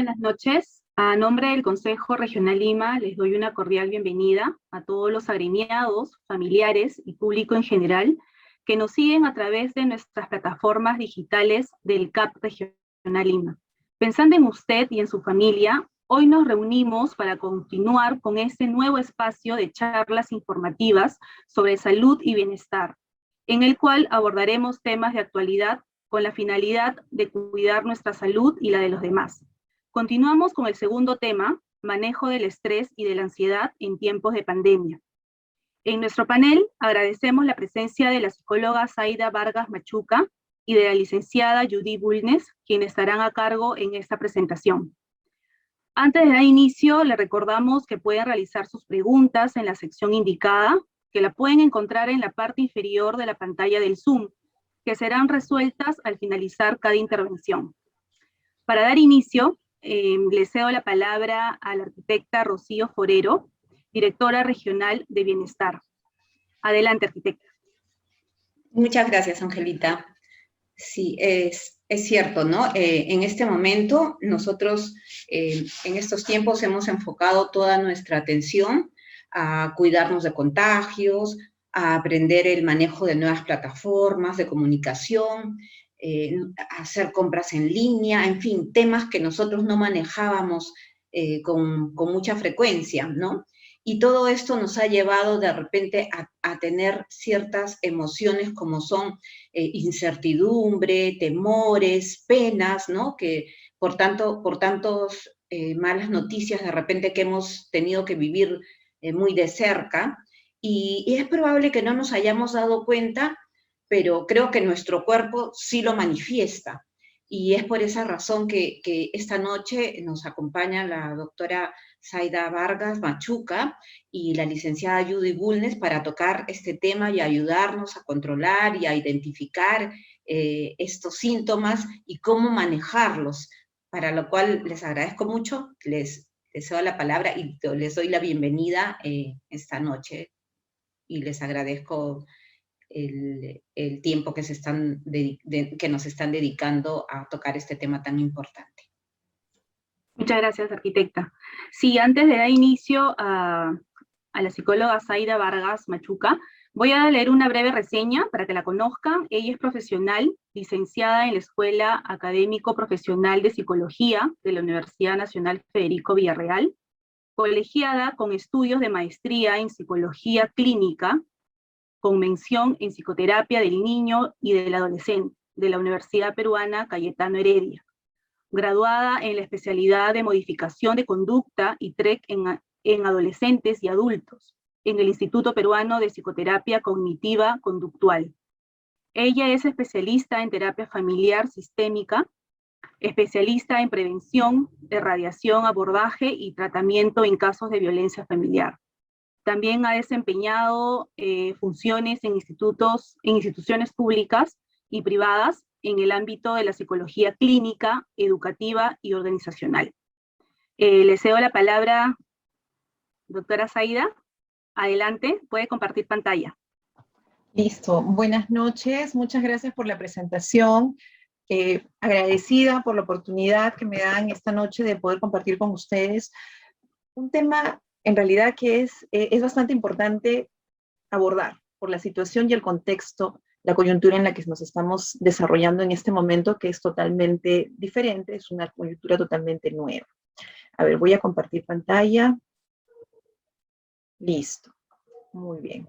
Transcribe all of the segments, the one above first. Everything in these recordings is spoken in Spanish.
buenas noches. A nombre del Consejo Regional Lima, les doy una cordial bienvenida a todos los agremiados, familiares y público en general que nos siguen a través de nuestras plataformas digitales del CAP Regional Lima. Pensando en usted y en su familia, hoy nos reunimos para continuar con este nuevo espacio de charlas informativas sobre salud y bienestar, en el cual abordaremos temas de actualidad con la finalidad de cuidar nuestra salud y la de los demás. Continuamos con el segundo tema, manejo del estrés y de la ansiedad en tiempos de pandemia. En nuestro panel agradecemos la presencia de la psicóloga Zaida Vargas Machuca y de la licenciada Judy Bulnes, quienes estarán a cargo en esta presentación. Antes de dar inicio, le recordamos que pueden realizar sus preguntas en la sección indicada, que la pueden encontrar en la parte inferior de la pantalla del Zoom, que serán resueltas al finalizar cada intervención. Para dar inicio, le cedo la palabra a la arquitecta Rocío Forero, directora regional de Bienestar. Adelante, arquitecta. Muchas gracias, Angelita. Sí, es cierto, ¿no? En este momento, nosotros en estos tiempos hemos enfocado toda nuestra atención a cuidarnos de contagios, a aprender el manejo de nuevas plataformas de comunicación, hacer compras en línea, en fin, temas que nosotros no manejábamos con mucha frecuencia, ¿no? Y todo esto nos ha llevado de repente a tener ciertas emociones como son incertidumbre, temores, penas, ¿no? Que por tantos malas noticias de repente que hemos tenido que vivir muy de cerca, y es probable que no nos hayamos dado cuenta, pero creo que nuestro cuerpo sí lo manifiesta. Y es por esa razón que esta noche nos acompaña la doctora Zaida Vargas Machuca y la licenciada Judy Bulnes para tocar este tema y ayudarnos a controlar y a identificar estos síntomas y cómo manejarlos, para lo cual les agradezco mucho, les doy la palabra y les doy la bienvenida esta noche y les agradezco el tiempo que, que nos están dedicando a tocar este tema tan importante. Muchas gracias, arquitecta. Sí, antes de dar inicio a la psicóloga Zaida Vargas Machuca, voy a leer una breve reseña para que la conozcan. Ella es profesional, licenciada en la Escuela Académico Profesional de Psicología de la Universidad Nacional Federico Villarreal, colegiada con estudios de maestría en Psicología Clínica, con mención en Psicoterapia del Niño y del Adolescente, de la Universidad Peruana Cayetano Heredia, graduada en la especialidad de Modificación de Conducta y TREC en adolescentes y adultos, en el Instituto Peruano de Psicoterapia Cognitiva Conductual. Ella es especialista en terapia familiar sistémica, especialista en prevención, erradiación, abordaje y tratamiento en casos de violencia familiar. También ha desempeñado funciones en instituciones públicas y privadas en el ámbito de la psicología clínica, educativa y organizacional. Le cedo la palabra, doctora Zaida. Adelante, puede compartir pantalla. Listo, buenas noches, muchas gracias por la presentación. Agradecida por la oportunidad que me dan esta noche de poder compartir con ustedes un tema en realidad que es bastante importante abordar por la situación y el contexto, la coyuntura en la que nos estamos desarrollando en este momento, que es totalmente diferente, es una coyuntura totalmente nueva. A ver, voy a compartir pantalla. Listo, muy bien.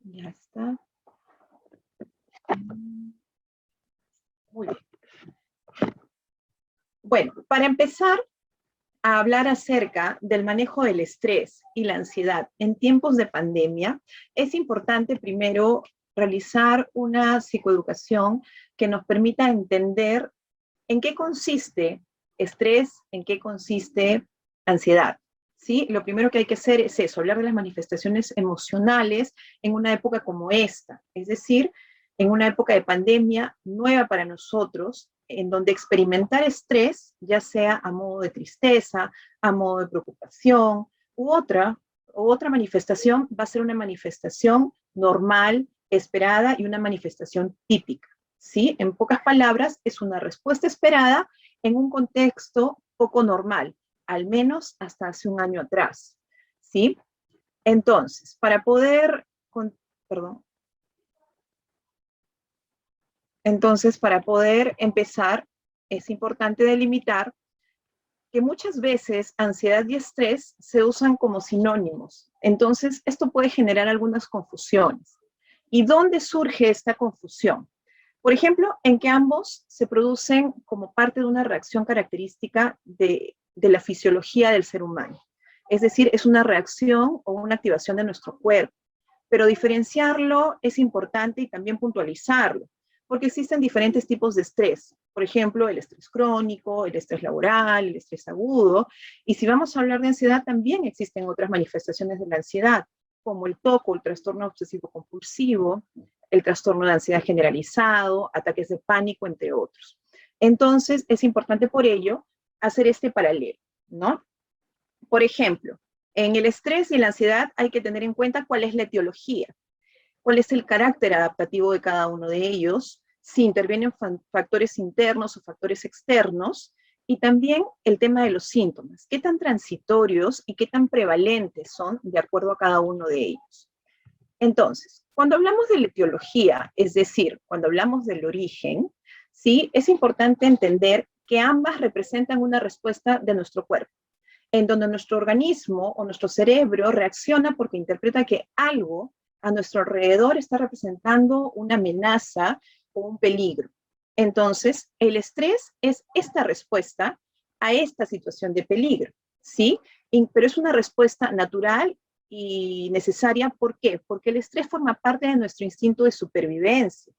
Ya está. Muy bien. Bueno, para empezar a hablar acerca del manejo del estrés y la ansiedad en tiempos de pandemia, es importante primero realizar una psicoeducación que nos permita entender en qué consiste estrés, en qué consiste ansiedad. ¿Sí? Lo primero que hay que hacer es eso, hablar de las manifestaciones emocionales en una época como esta, es decir, en una época de pandemia nueva para nosotros, en donde experimentar estrés, ya sea a modo de tristeza, a modo de preocupación, u otra manifestación, va a ser una manifestación normal, esperada y una manifestación típica, ¿sí? En pocas palabras, es una respuesta esperada en un contexto poco normal, al menos hasta hace un año atrás, ¿sí? Entonces, para poder empezar, es importante delimitar que muchas veces ansiedad y estrés se usan como sinónimos. Entonces, esto puede generar algunas confusiones. ¿Y dónde surge esta confusión? Por ejemplo, en que ambos se producen como parte de una reacción característica de la fisiología del ser humano. Es decir, es una reacción o una activación de nuestro cuerpo. Pero diferenciarlo es importante y también puntualizarlo, porque existen diferentes tipos de estrés. Por ejemplo, el estrés crónico, el estrés laboral, el estrés agudo. Y si vamos a hablar de ansiedad, también existen otras manifestaciones de la ansiedad, como el TOC, el trastorno obsesivo compulsivo, el trastorno de ansiedad generalizado, ataques de pánico, entre otros. Entonces, es importante por ello hacer este paralelo, ¿no? Por ejemplo, en el estrés y la ansiedad hay que tener en cuenta cuál es la etiología, cuál es el carácter adaptativo de cada uno de ellos, si intervienen factores internos o factores externos, y también el tema de los síntomas, qué tan transitorios y qué tan prevalentes son de acuerdo a cada uno de ellos. Entonces, cuando hablamos de la etiología, es decir, cuando hablamos del origen, ¿sí? Es importante entender que ambas representan una respuesta de nuestro cuerpo, en donde nuestro organismo o nuestro cerebro reacciona porque interpreta que algo a nuestro alrededor está representando una amenaza o un peligro. Entonces, el estrés es esta respuesta a esta situación de peligro, ¿sí? Pero es una respuesta natural y necesaria. ¿Por qué? Porque el estrés forma parte de nuestro instinto de supervivencia.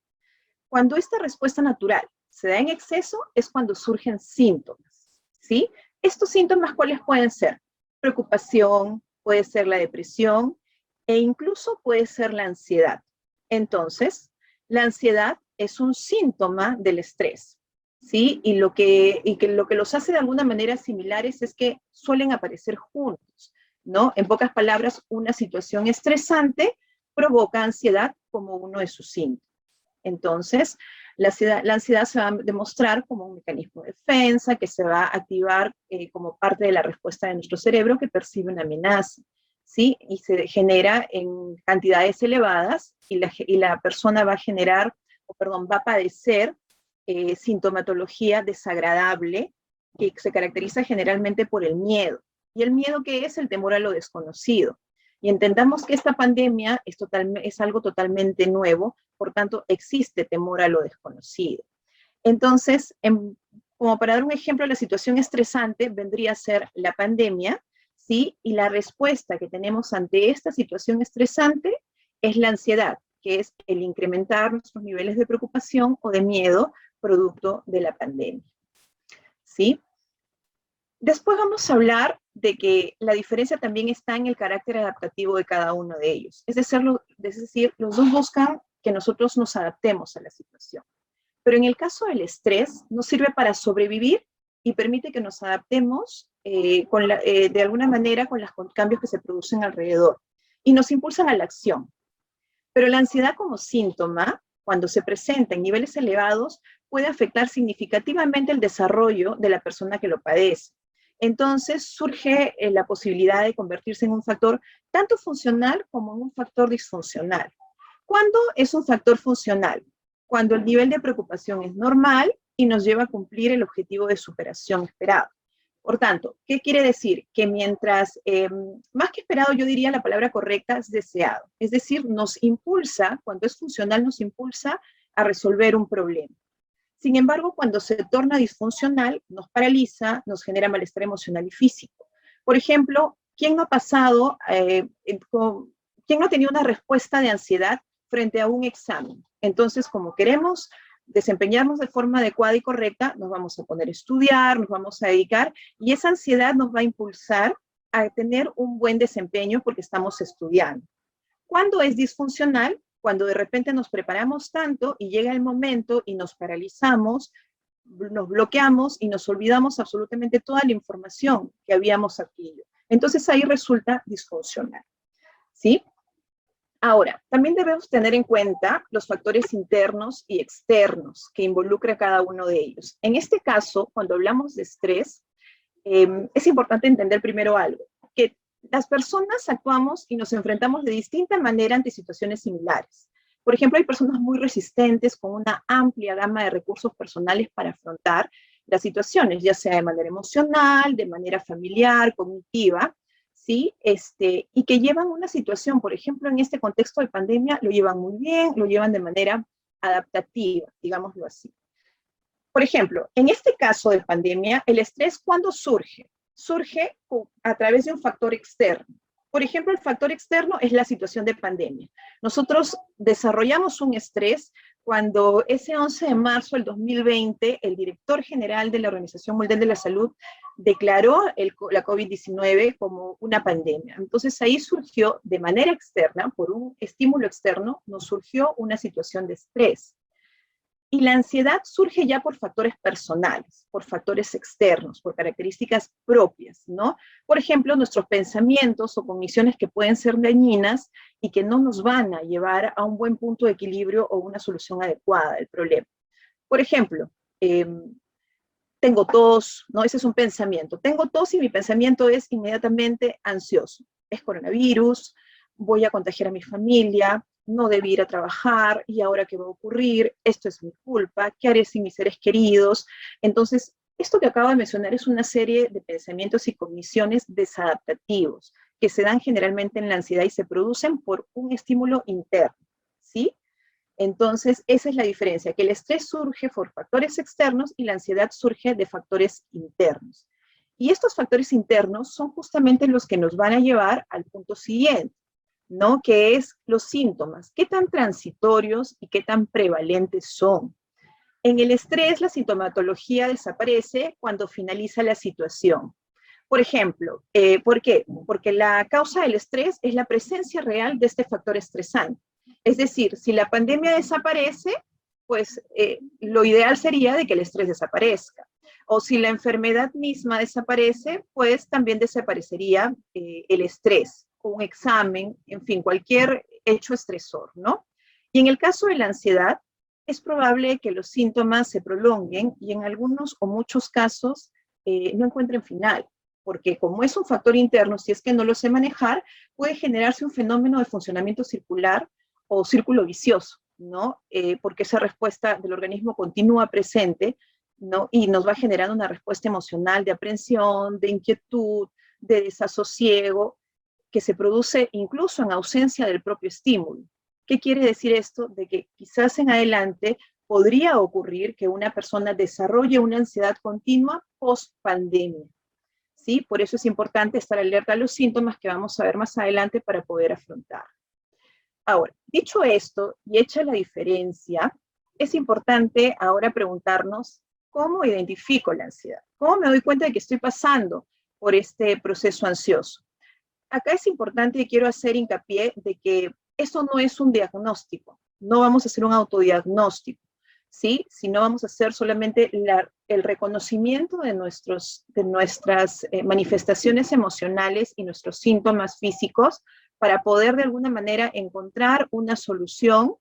Cuando esta respuesta natural se da en exceso es cuando surgen síntomas, ¿sí? Estos síntomas, ¿cuáles pueden ser? Preocupación, puede ser la depresión e incluso puede ser la ansiedad. Entonces, la ansiedad es un síntoma del estrés, ¿sí? Y lo que los hace de alguna manera similares es que suelen aparecer juntos, ¿no? En pocas palabras, una situación estresante provoca ansiedad como uno de sus síntomas. Entonces, la ansiedad se va a demostrar como un mecanismo de defensa que se va a activar como parte de la respuesta de nuestro cerebro que percibe una amenaza, ¿sí? Y se genera en cantidades elevadas y la persona va a padecer sintomatología desagradable que se caracteriza generalmente por el miedo. ¿Y el miedo qué es? El temor a lo desconocido. Y entendamos que esta pandemia es algo totalmente nuevo, por tanto, existe temor a lo desconocido. Entonces, como para dar un ejemplo, la situación estresante vendría a ser la pandemia, ¿sí? Y la respuesta que tenemos ante esta situación estresante es la ansiedad, que es el incrementar nuestros niveles de preocupación o de miedo producto de la pandemia, ¿sí? Después vamos a hablar de que la diferencia también está en el carácter adaptativo de cada uno de ellos. Es decir, los dos buscan que nosotros nos adaptemos a la situación. Pero en el caso del estrés, nos sirve para sobrevivir y permite que nos adaptemos de alguna manera con los cambios que se producen alrededor y nos impulsan a la acción. Pero la ansiedad como síntoma, cuando se presenta en niveles elevados, puede afectar significativamente el desarrollo de la persona que lo padece. Entonces surge la posibilidad de convertirse en un factor tanto funcional como en un factor disfuncional. ¿Cuándo es un factor funcional? Cuando el nivel de preocupación es normal y nos lleva a cumplir el objetivo de superación esperado. Por tanto, ¿qué quiere decir? Que mientras, más que esperado, yo diría la palabra correcta es deseado. Es decir, nos impulsa, cuando es funcional, nos impulsa a resolver un problema. Sin embargo, cuando se torna disfuncional, nos paraliza, nos genera malestar emocional y físico. Por ejemplo, ¿quién no ha pasado, quién no ha tenido una respuesta de ansiedad frente a un examen? Entonces, como queremos desempeñarnos de forma adecuada y correcta, nos vamos a poner a estudiar, nos vamos a dedicar, y esa ansiedad nos va a impulsar a tener un buen desempeño porque estamos estudiando. ¿Cuándo es disfuncional? Cuando de repente nos preparamos tanto y llega el momento y nos paralizamos, nos bloqueamos y nos olvidamos absolutamente toda la información que habíamos adquirido. Entonces ahí resulta disfuncional, ¿sí? Ahora, también debemos tener en cuenta los factores internos y externos que involucra cada uno de ellos. En este caso, cuando hablamos de estrés, es importante entender primero algo, que las personas actuamos y nos enfrentamos de distinta manera ante situaciones similares. Por ejemplo, hay personas muy resistentes con una amplia gama de recursos personales para afrontar las situaciones, ya sea de manera emocional, de manera familiar, cognitiva, ¿sí? Y que llevan una situación, por ejemplo, en este contexto de pandemia, lo llevan muy bien, lo llevan de manera adaptativa, digámoslo así. Por ejemplo, en este caso de pandemia, el estrés, ¿cuándo surge? Surge a través de un factor externo. Por ejemplo, el factor externo es la situación de pandemia. Nosotros desarrollamos un estrés cuando ese 11 de marzo del 2020, el director general de la Organización Mundial de la Salud declaró la COVID-19 como una pandemia. Entonces ahí surgió de manera externa, por un estímulo externo, nos surgió una situación de estrés. Y la ansiedad surge ya por factores personales, por factores externos, por características propias, ¿no? Por ejemplo, nuestros pensamientos o cogniciones que pueden ser dañinas y que no nos van a llevar a un buen punto de equilibrio o una solución adecuada del problema. Por ejemplo, tengo tos, ¿no? Ese es un pensamiento. Tengo tos y mi pensamiento es inmediatamente ansioso. Es coronavirus, voy a contagiar a mi familia, no debí ir a trabajar, y ahora qué va a ocurrir, esto es mi culpa, ¿qué haré sin mis seres queridos? Entonces, esto que acabo de mencionar es una serie de pensamientos y cogniciones desadaptativos que se dan generalmente en la ansiedad y se producen por un estímulo interno, ¿sí? Entonces, esa es la diferencia, que el estrés surge por factores externos y la ansiedad surge de factores internos. Y estos factores internos son justamente los que nos van a llevar al punto siguiente, ¿no? Que es los síntomas, qué tan transitorios y qué tan prevalentes son. En el estrés, la sintomatología desaparece cuando finaliza la situación. Por ejemplo, ¿por qué? Porque la causa del estrés es la presencia real de este factor estresante. Es decir, si la pandemia desaparece, pues lo ideal sería de que el estrés desaparezca. O si la enfermedad misma desaparece, pues también desaparecería el estrés, o un examen, en fin, cualquier hecho estresor, ¿no? Y en el caso de la ansiedad, es probable que los síntomas se prolonguen y en algunos o muchos casos no encuentren final, porque como es un factor interno, si es que no lo sé manejar, puede generarse un fenómeno de funcionamiento circular o círculo vicioso, ¿no? Porque esa respuesta del organismo continúa presente, ¿no? Y nos va generando una respuesta emocional de aprensión, de inquietud, de desasosiego, que se produce incluso en ausencia del propio estímulo. ¿Qué quiere decir esto? De que quizás en adelante podría ocurrir que una persona desarrolle una ansiedad continua post-pandemia, ¿sí? Por eso es importante estar alerta a los síntomas que vamos a ver más adelante para poder afrontar. Ahora, dicho esto y hecha la diferencia, es importante ahora preguntarnos cómo identifico la ansiedad, cómo me doy cuenta de que estoy pasando por este proceso ansioso. Acá es importante y quiero hacer hincapié de que esto no es un diagnóstico, no vamos a hacer un autodiagnóstico, ¿sí? Sino vamos a hacer solamente el reconocimiento de nuestras manifestaciones emocionales y nuestros síntomas físicos para poder de alguna manera encontrar una solución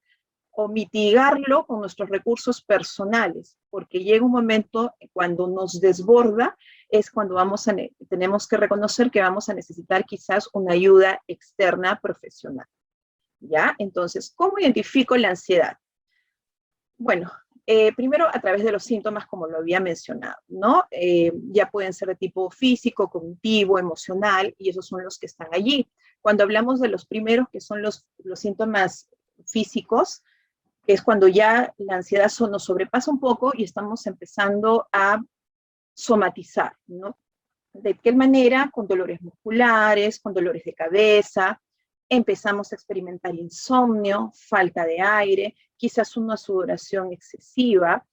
o mitigarlo con nuestros recursos personales, porque llega un momento cuando nos desborda, es cuando tenemos que reconocer que vamos a necesitar quizás una ayuda externa profesional, ¿ya? Entonces, ¿cómo identifico la ansiedad? Bueno, primero a través de los síntomas, como lo había mencionado, ¿no? Ya pueden ser de tipo físico, cognitivo, emocional, y esos son los que están allí. Cuando hablamos de los primeros, que son los síntomas físicos, que es cuando ya la ansiedad nos sobrepasa un poco y estamos empezando a somatizar, ¿no? ¿De qué manera? Con dolores musculares, con dolores de cabeza, empezamos a experimentar insomnio, falta de aire, quizás una sudoración excesiva.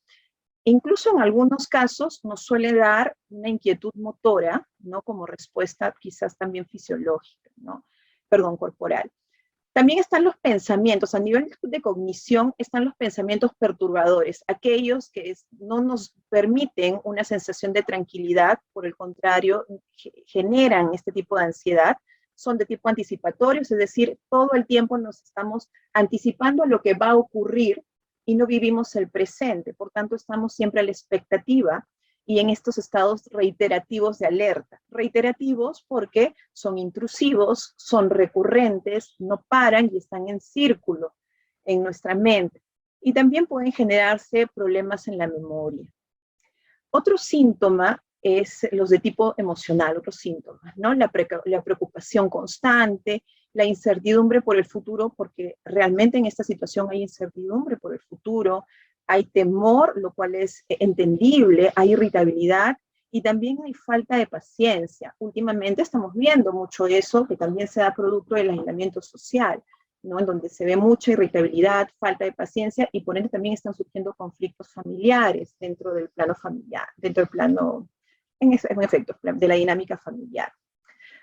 Incluso en algunos casos nos suele dar una inquietud motora, ¿no? Como respuesta quizás también fisiológica, ¿no? Perdón, corporal. También están los pensamientos, a nivel de cognición están los pensamientos perturbadores, aquellos que no nos permiten una sensación de tranquilidad, por el contrario, generan este tipo de ansiedad, son de tipo anticipatorio, es decir, todo el tiempo nos estamos anticipando a lo que va a ocurrir y no vivimos el presente. Por tanto, estamos siempre a la expectativa y en estos estados reiterativos de alerta. Reiterativos porque son intrusivos, son recurrentes, no paran y están en círculo en nuestra mente. Y también pueden generarse problemas en la memoria. Otro síntoma es los de tipo emocional, otros síntomas, ¿no? La preocupación constante, la incertidumbre por el futuro, porque realmente en esta situación hay incertidumbre por el futuro, hay temor, lo cual es entendible, hay irritabilidad y también hay falta de paciencia. Últimamente estamos viendo mucho eso, que también se da producto del aislamiento social, ¿no? En donde se ve mucha irritabilidad, falta de paciencia y por ende también están surgiendo conflictos familiares dentro del plano familiar, dentro del plano, en efecto, de la dinámica familiar.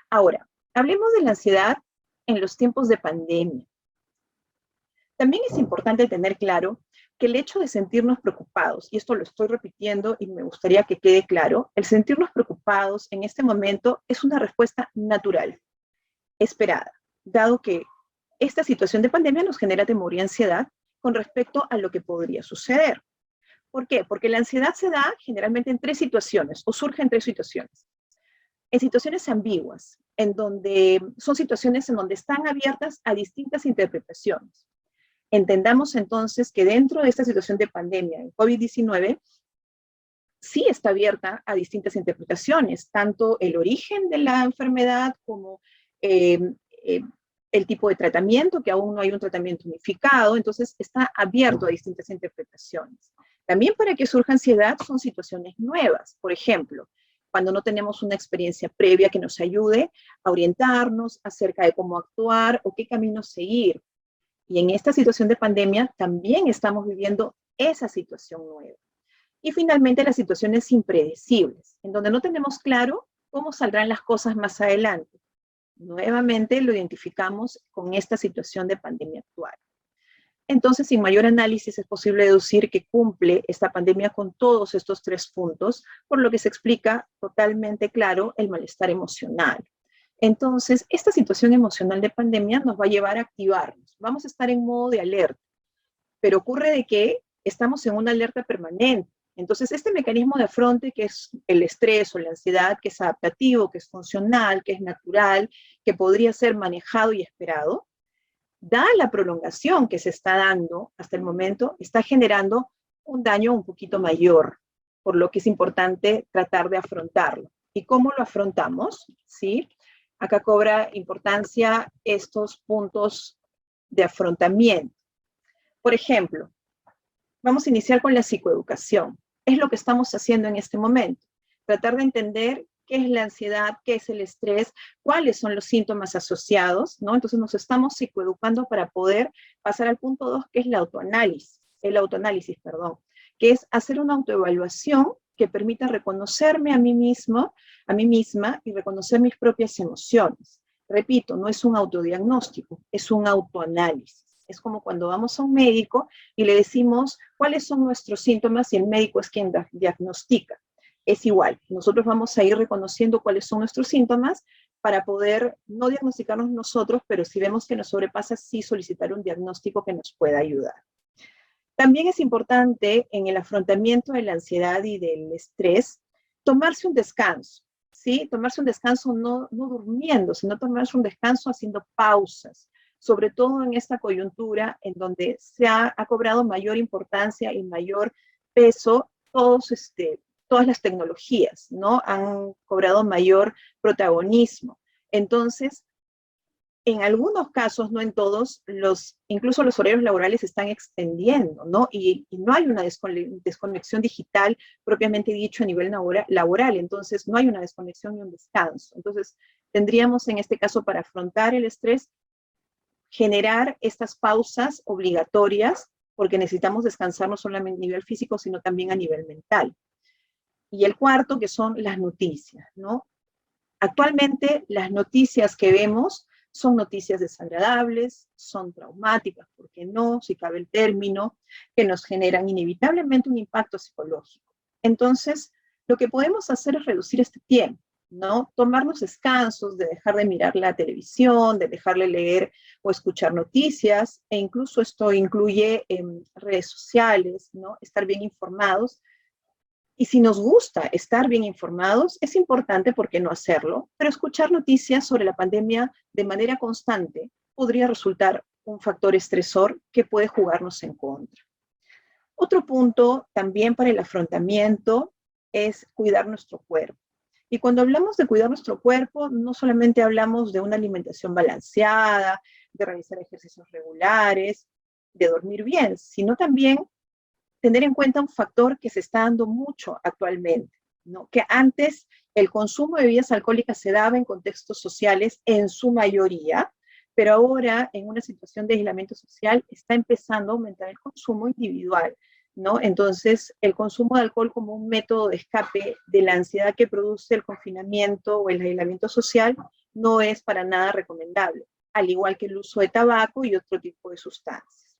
Ahora, hablemos de la ansiedad en los tiempos de pandemia. También es importante tener claro que el hecho de sentirnos preocupados, y esto lo estoy repitiendo y me gustaría que quede claro, el sentirnos preocupados en este momento es una respuesta natural, esperada, dado que esta situación de pandemia nos genera temor y ansiedad con respecto a lo que podría suceder. ¿Por qué? Porque la ansiedad se da generalmente en tres situaciones, o surge en tres situaciones. En situaciones ambiguas, en donde son situaciones en donde están abiertas a distintas interpretaciones. Entendamos entonces que dentro de esta situación de pandemia, en COVID-19, sí está abierta a distintas interpretaciones, tanto el origen de la enfermedad como el tipo de tratamiento, que aún no hay un tratamiento unificado, entonces está abierto a distintas interpretaciones. También para que surja ansiedad son situaciones nuevas, por ejemplo, cuando no tenemos una experiencia previa que nos ayude a orientarnos acerca de cómo actuar o qué camino seguir. Y en esta situación de pandemia también estamos viviendo esa situación nueva. Y finalmente las situaciones impredecibles, en donde no tenemos claro cómo saldrán las cosas más adelante. Nuevamente lo identificamos con esta situación de pandemia actual. Entonces, sin mayor análisis es posible deducir que cumple esta pandemia con todos estos tres puntos, por lo que se explica totalmente claro el malestar emocional. Entonces, esta situación emocional de pandemia nos va a llevar a activarnos. Vamos a estar en modo de alerta, pero ocurre de que estamos en una alerta permanente. Entonces, este mecanismo de afronte, que es el estrés o la ansiedad, que es adaptativo, que es funcional, que es natural, que podría ser manejado y esperado, da la prolongación que se está dando hasta el momento, está generando un daño un poquito mayor, por lo que es importante tratar de afrontarlo. ¿Y cómo lo afrontamos? ¿Sí? Acá cobra importancia estos puntos de afrontamiento. Por ejemplo, vamos a iniciar con la psicoeducación. Es lo que estamos haciendo en este momento. Tratar de entender qué es la ansiedad, qué es el estrés, cuáles son los síntomas asociados, ¿no? Entonces nos estamos psicoeducando para poder pasar al punto 2, que es el autoanálisis, que es hacer una autoevaluación que permita reconocerme a mí mismo, a mí misma y reconocer mis propias emociones. Repito, no es un autodiagnóstico, es un autoanálisis. Es como cuando vamos a un médico y le decimos cuáles son nuestros síntomas y el médico es quien diagnostica. Es igual, nosotros vamos a ir reconociendo cuáles son nuestros síntomas para poder no diagnosticarnos nosotros, pero si vemos que nos sobrepasa, sí solicitar un diagnóstico que nos pueda ayudar. También es importante en el afrontamiento de la ansiedad y del estrés, tomarse un descanso, ¿sí? Tomarse un descanso no durmiendo, sino tomarse un descanso haciendo pausas, sobre todo en esta coyuntura en donde se ha cobrado mayor importancia y mayor peso todas las tecnologías, ¿no? Han cobrado mayor protagonismo. Entonces, en algunos casos, no en todos, incluso los horarios laborales se están extendiendo, ¿no? Y no hay una desconexión digital propiamente dicho a nivel laboral, entonces no hay una desconexión ni un descanso. Entonces, tendríamos en este caso para afrontar el estrés, generar estas pausas obligatorias, porque necesitamos descansar no solamente a nivel físico, sino también a nivel mental. Y el cuarto, que son las noticias, ¿no? Actualmente, las noticias que vemos son noticias desagradables, son traumáticas, ¿por qué no? Si cabe el término, que nos generan inevitablemente un impacto psicológico. Entonces, lo que podemos hacer es reducir este tiempo, ¿no? Tomarnos descansos, de dejar de mirar la televisión, de dejar de leer o escuchar noticias, e incluso esto incluye redes sociales, ¿no? Estar bien informados. Y si nos gusta estar bien informados, es importante, ¿por qué no hacerlo? Pero escuchar noticias sobre la pandemia de manera constante podría resultar un factor estresor que puede jugarnos en contra. Otro punto también para el afrontamiento es cuidar nuestro cuerpo. Y cuando hablamos de cuidar nuestro cuerpo, no solamente hablamos de una alimentación balanceada, de realizar ejercicios regulares, de dormir bien, sino también tener en cuenta un factor que se está dando mucho actualmente, ¿no? Que antes el consumo de bebidas alcohólicas se daba en contextos sociales en su mayoría, pero ahora en una situación de aislamiento social está empezando a aumentar el consumo individual, ¿no? Entonces, el consumo de alcohol como un método de escape de la ansiedad que produce el confinamiento o el aislamiento social no es para nada recomendable, al igual que el uso de tabaco y otro tipo de sustancias.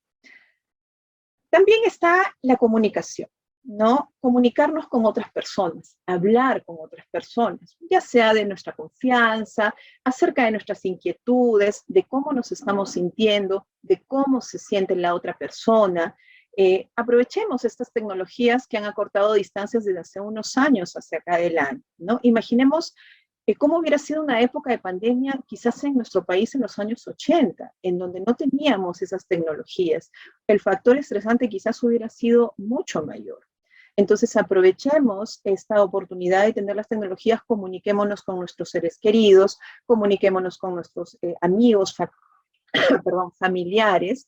También está la comunicación, ¿no? Comunicarnos con otras personas, hablar con otras personas, ya sea de nuestra confianza, acerca de nuestras inquietudes, de cómo nos estamos sintiendo, de cómo se siente la otra persona. Aprovechemos estas tecnologías que han acortado distancias desde hace unos años hacia acá adelante, ¿no? Imaginemos cómo hubiera sido una época de pandemia quizás en nuestro país en los años 80, en donde no teníamos esas tecnologías. El factor estresante quizás hubiera sido mucho mayor. Entonces aprovechemos esta oportunidad de tener las tecnologías, comuniquémonos con nuestros seres queridos, comuniquémonos con nuestros amigos, familiares,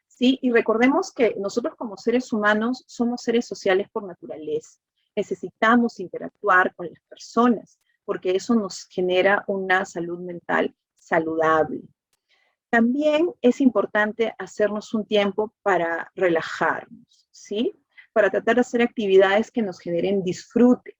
¿sí? Y recordemos que nosotros como seres humanos somos seres sociales por naturaleza. Necesitamos interactuar con las personas, porque eso nos genera una salud mental saludable. También es importante hacernos un tiempo para relajarnos, ¿sí? Para tratar de hacer actividades que nos generen disfrute.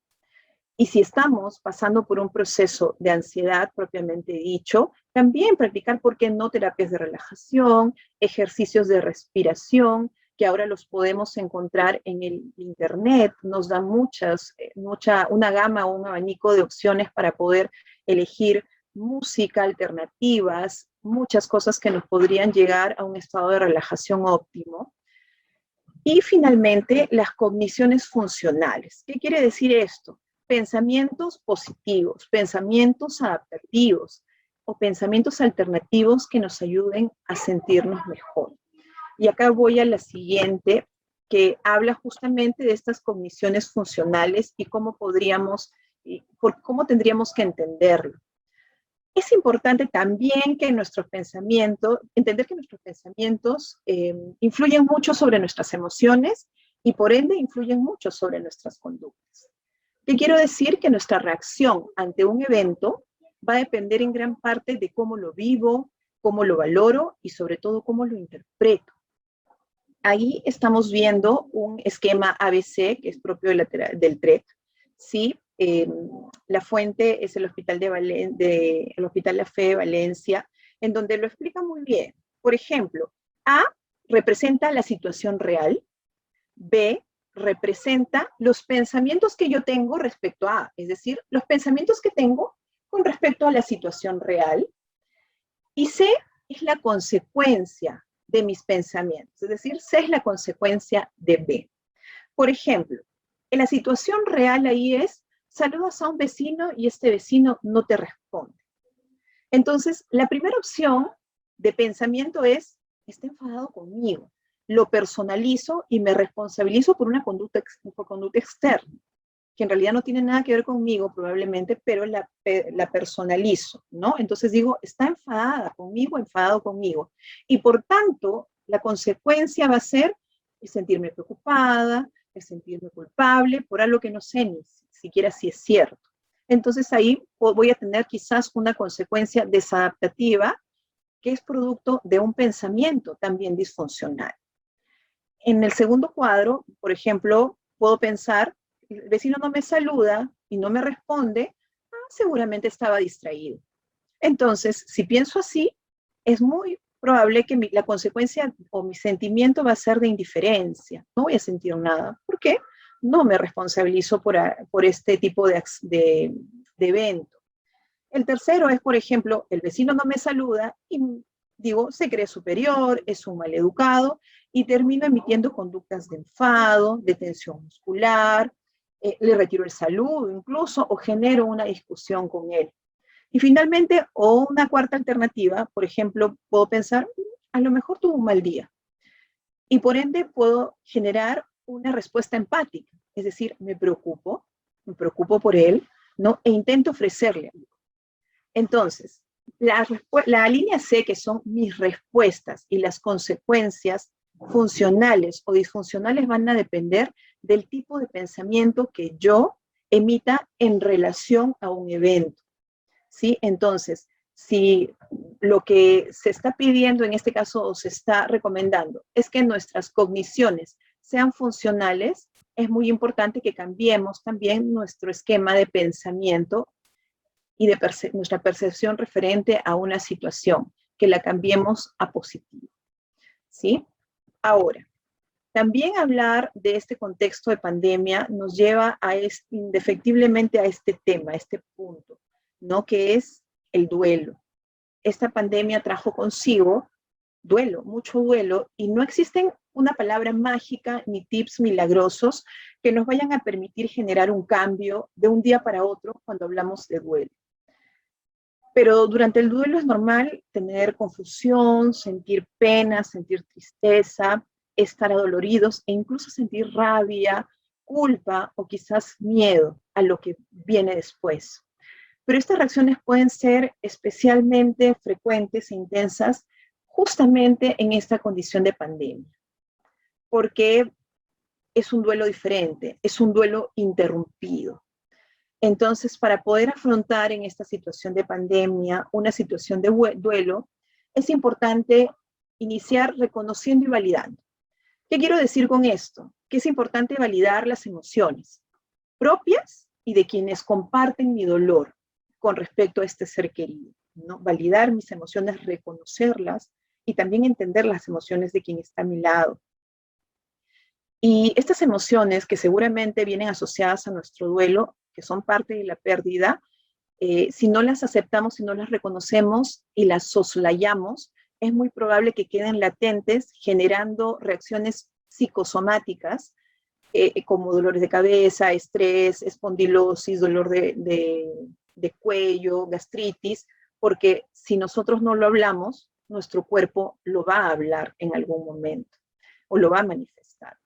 Y si estamos pasando por un proceso de ansiedad propiamente dicho, también practicar, ¿por qué no?, terapias de relajación, ejercicios de respiración, que ahora los podemos encontrar en el internet, nos da una gama o un abanico de opciones para poder elegir música, alternativas, muchas cosas que nos podrían llegar a un estado de relajación óptimo. Y finalmente, las cogniciones funcionales. ¿Qué quiere decir esto? Pensamientos positivos, pensamientos adaptativos o pensamientos alternativos que nos ayuden a sentirnos mejor. Y acá voy a la siguiente, que habla justamente de estas cogniciones funcionales y cómo cómo tendríamos que entenderlo. Es importante también que entender que nuestros pensamientos influyen mucho sobre nuestras emociones y por ende influyen mucho sobre nuestras conductas. ¿Qué quiero decir? Que nuestra reacción ante un evento va a depender en gran parte de cómo lo vivo, cómo lo valoro y sobre todo cómo lo interpreto. Ahí estamos viendo un esquema ABC que es propio del TRET, ¿sí? La fuente es el Hospital el Hospital La Fe de Valencia, en donde lo explica muy bien. Por ejemplo, A representa la situación real, B representa los pensamientos que yo tengo respecto a A, es decir, los pensamientos que tengo con respecto a la situación real, y C es la consecuencia de mis pensamientos, es decir, C es la consecuencia de B. Por ejemplo, en la situación real ahí es, saludas a un vecino y este vecino no te responde. Entonces, la primera opción de pensamiento es, está enfadado conmigo, lo personalizo y me responsabilizo por una conducta externa, que en realidad no tiene nada que ver conmigo probablemente, pero la personalizo, ¿no? Entonces digo, está enfadada conmigo, enfadado conmigo. Y por tanto, la consecuencia va a ser el sentirme preocupada, el sentirme culpable por algo que no sé ni siquiera si es cierto. Entonces ahí voy a tener quizás una consecuencia desadaptativa que es producto de un pensamiento también disfuncional. En el segundo cuadro, por ejemplo, puedo pensar, el vecino no me saluda y no me responde, seguramente estaba distraído. Entonces, si pienso así, es muy probable que la consecuencia o mi sentimiento va a ser de indiferencia. No voy a sentir nada. ¿Por qué? no me responsabilizo por este tipo de evento. El tercero es, por ejemplo, el vecino no me saluda y digo, se cree superior, es un maleducado y termino emitiendo conductas de enfado, de tensión muscular, le retiro el saludo incluso o genero una discusión con él. Y finalmente, o una cuarta alternativa, por ejemplo, puedo pensar, a lo mejor tuvo un mal día y por ende puedo generar una respuesta empática, es decir, me preocupo por él, ¿no? E intento ofrecerle algo. Entonces, la línea C, que son mis respuestas y las consecuencias funcionales o disfuncionales van a depender del tipo de pensamiento que yo emita en relación a un evento, ¿sí? Entonces, si lo que se está pidiendo en este caso o se está recomendando es que nuestras cogniciones sean funcionales, es muy importante que cambiemos también nuestro esquema de pensamiento y de nuestra percepción referente a una situación, que la cambiemos a positivo, ¿sí? Ahora, también hablar de este contexto de pandemia nos lleva indefectiblemente a este tema, a este punto, ¿no? Que es el duelo. Esta pandemia trajo consigo duelo, mucho duelo, y no existen una palabra mágica ni tips milagrosos que nos vayan a permitir generar un cambio de un día para otro cuando hablamos de duelo. Pero durante el duelo es normal tener confusión, sentir pena, sentir tristeza, estar adoloridos e incluso sentir rabia, culpa o quizás miedo a lo que viene después. Pero estas reacciones pueden ser especialmente frecuentes e intensas justamente en esta condición de pandemia, porque es un duelo diferente, es un duelo interrumpido. Entonces, para poder afrontar en esta situación de pandemia una situación de duelo, es importante iniciar reconociendo y validando. ¿Qué quiero decir con esto? Que es importante validar las emociones propias y de quienes comparten mi dolor con respecto a este ser querido, ¿no? Validar mis emociones, reconocerlas y también entender las emociones de quien está a mi lado. Y estas emociones que seguramente vienen asociadas a nuestro duelo, que son parte de la pérdida, si no las aceptamos, si no las reconocemos y las soslayamos, es muy probable que queden latentes, generando reacciones psicosomáticas, como dolores de cabeza, estrés, espondilosis, dolor de cuello, gastritis, porque si nosotros no lo hablamos, nuestro cuerpo lo va a hablar en algún momento o lo va a manifestar.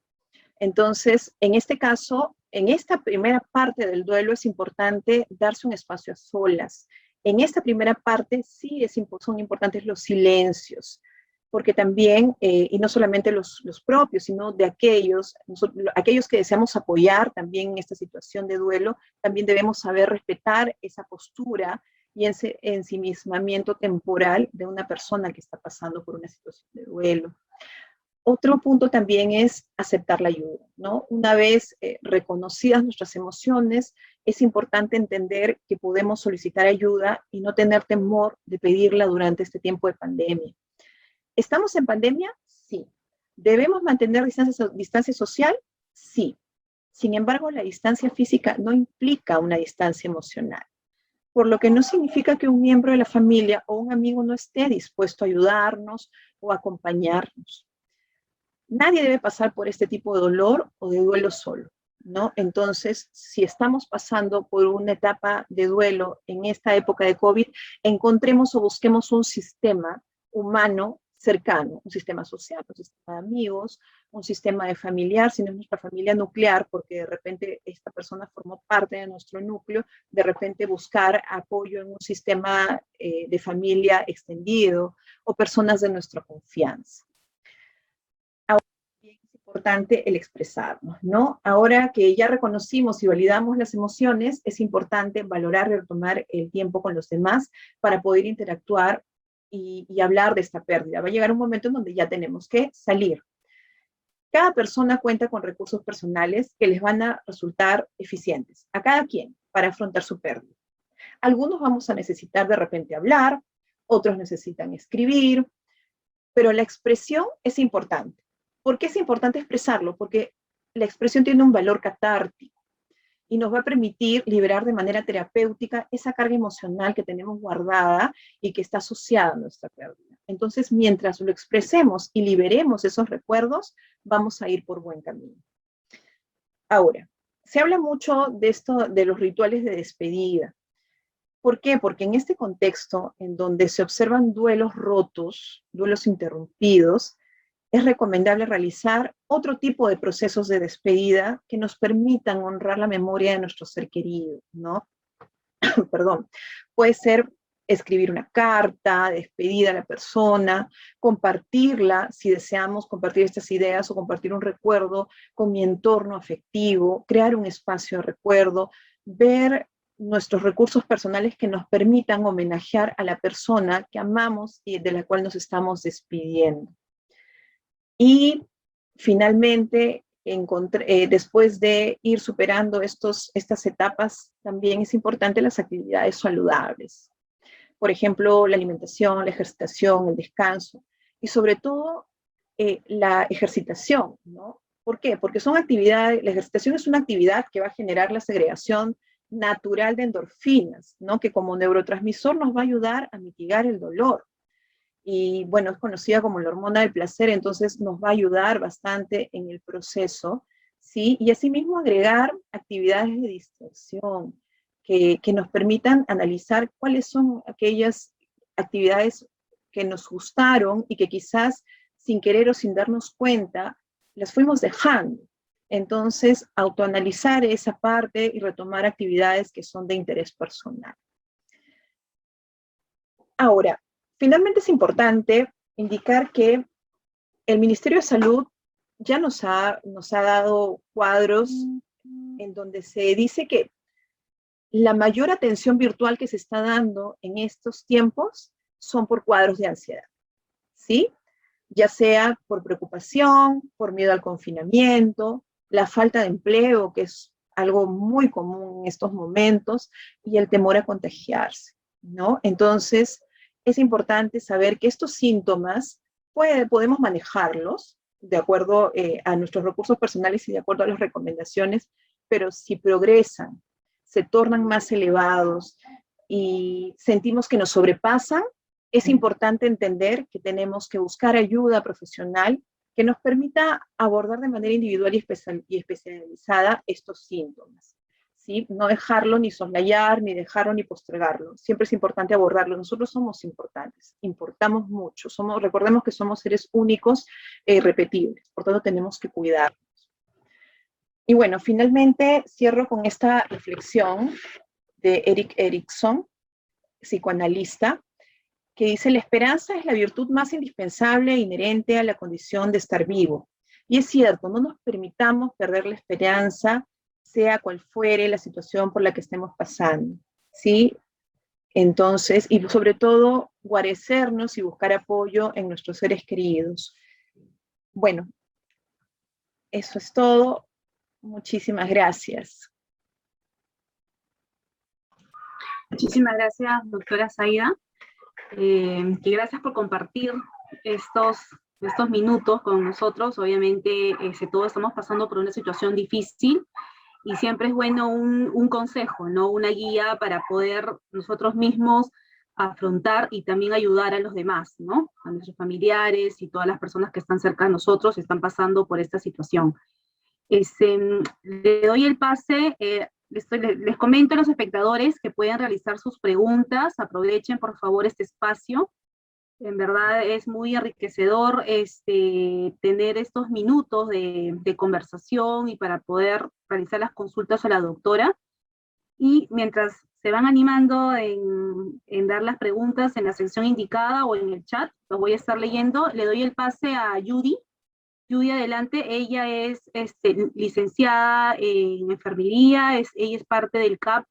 Entonces, en este caso, en esta primera parte del duelo es importante darse un espacio a solas. En esta primera parte sí son importantes los silencios, porque también, y no solamente los propios, sino de aquellos que deseamos apoyar también en esta situación de duelo, también debemos saber respetar esa postura y ese ensimismamiento temporal de una persona que está pasando por una situación de duelo. Otro punto también es aceptar la ayuda, ¿no? Una vez reconocidas nuestras emociones, es importante entender que podemos solicitar ayuda y no tener temor de pedirla durante este tiempo de pandemia. ¿Estamos en pandemia? Sí. ¿Debemos mantener distancia social? Sí. Sin embargo, la distancia física no implica una distancia emocional, por lo que no significa que un miembro de la familia o un amigo no esté dispuesto a ayudarnos o a acompañarnos. Nadie debe pasar por este tipo de dolor o de duelo solo, ¿no? Entonces, si estamos pasando por una etapa de duelo en esta época de COVID, encontremos o busquemos un sistema humano cercano, un sistema social, un sistema de amigos, un sistema de familiar, si no es nuestra familia nuclear, porque de repente esta persona formó parte de nuestro núcleo, de repente buscar apoyo en un sistema de familia extendido o personas de nuestra confianza. Es importante el expresarnos, ¿no? Ahora que ya reconocimos y validamos las emociones, es importante valorar y retomar el tiempo con los demás para poder interactuar y hablar de esta pérdida. Va a llegar un momento en donde ya tenemos que salir. Cada persona cuenta con recursos personales que les van a resultar eficientes, a cada quien, para afrontar su pérdida. Algunos vamos a necesitar de repente hablar, otros necesitan escribir, pero la expresión es importante. ¿Por qué es importante expresarlo? Porque la expresión tiene un valor catártico y nos va a permitir liberar de manera terapéutica esa carga emocional que tenemos guardada y que está asociada a nuestra pérdida. Entonces, mientras lo expresemos y liberemos esos recuerdos, vamos a ir por buen camino. Ahora, se habla mucho de esto, de los rituales de despedida. ¿Por qué? Porque en este contexto, en donde se observan duelos rotos, duelos interrumpidos, es recomendable realizar otro tipo de procesos de despedida que nos permitan honrar la memoria de nuestro ser querido, ¿no? Perdón. Puede ser escribir una carta, despedida a la persona, compartirla, si deseamos compartir estas ideas o compartir un recuerdo con mi entorno afectivo, crear un espacio de recuerdo, ver nuestros recursos personales que nos permitan homenajear a la persona que amamos y de la cual nos estamos despidiendo. Y finalmente, después de ir superando estas etapas, también es importante las actividades saludables. Por ejemplo, la alimentación, la ejercitación, el descanso y sobre todo la ejercitación, ¿no? ¿Por qué? Porque son actividades, la ejercitación es una actividad que va a generar la segregación natural de endorfinas, ¿no? Que como neurotransmisor nos va a ayudar a mitigar el dolor. Y bueno, es conocida como la hormona del placer, entonces nos va a ayudar bastante en el proceso, ¿sí? Y asimismo agregar actividades de distracción que nos permitan analizar cuáles son aquellas actividades que nos gustaron y que quizás sin querer o sin darnos cuenta las fuimos dejando. Entonces, autoanalizar esa parte y retomar actividades que son de interés personal. Ahora, finalmente es importante indicar que el Ministerio de Salud ya nos ha dado cuadros en donde se dice que la mayor atención virtual que se está dando en estos tiempos son por cuadros de ansiedad, ¿sí? Ya sea por preocupación, por miedo al confinamiento, la falta de empleo, que es algo muy común en estos momentos, y el temor a contagiarse, ¿no? Entonces, es importante saber que estos síntomas podemos manejarlos de acuerdo a nuestros recursos personales y de acuerdo a las recomendaciones, pero si progresan, se tornan más elevados y sentimos que nos sobrepasan, es importante entender que tenemos que buscar ayuda profesional que nos permita abordar de manera individual y especializada estos síntomas, ¿sí? No dejarlo ni soslayar, ni dejarlo ni postergarlo. Siempre es importante abordarlo. Nosotros somos importantes, importamos mucho. Recordemos que somos seres únicos e irrepetibles, por tanto tenemos que cuidarnos. Y bueno, finalmente cierro con esta reflexión de Erik Erikson, psicoanalista, que dice: la esperanza es la virtud más indispensable e inherente a la condición de estar vivo. Y es cierto, no nos permitamos perder la esperanza, sea cual fuere la situación por la que estemos pasando, ¿sí? Entonces, y sobre todo, guarecernos y buscar apoyo en nuestros seres queridos. Bueno, eso es todo. Muchísimas gracias. Muchísimas gracias, doctora Zaida. Y gracias por compartir estos minutos con nosotros. Obviamente, todos estamos pasando por una situación difícil y siempre es bueno un consejo, ¿no? Una guía para poder nosotros mismos afrontar y también ayudar a los demás, ¿no? A nuestros familiares y todas las personas que están cerca de nosotros están pasando por esta situación. Le doy el pase, les comento a los espectadores que pueden realizar sus preguntas, aprovechen por favor este espacio. En verdad es muy enriquecedor tener estos minutos de conversación y para poder realizar las consultas a la doctora. Y mientras se van animando en dar las preguntas en la sección indicada o en el chat, los voy a estar leyendo. Le doy el pase a Judy. Judy, adelante. Ella es licenciada en enfermería, ella es parte del CAP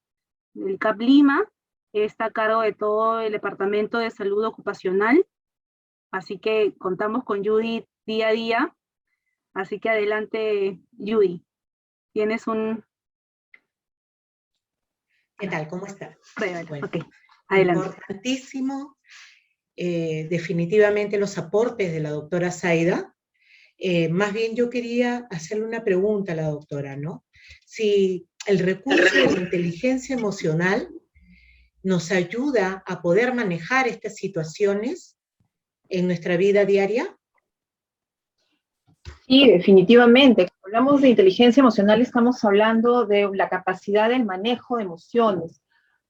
Lima, está a cargo de todo el Departamento de Salud Ocupacional, así que contamos con Judy día a día, así que adelante, Judy. Tienes un... ¿Qué tal? ¿Cómo estás? Bueno, okay. Adelante. Importantísimo, definitivamente los aportes de la doctora Zaida. Más bien yo quería hacerle una pregunta a la doctora, ¿no? Si el recurso de la inteligencia emocional nos ayuda a poder manejar estas situaciones en nuestra vida diaria. Sí, definitivamente. Cuando hablamos de inteligencia emocional, estamos hablando de la capacidad del manejo de emociones.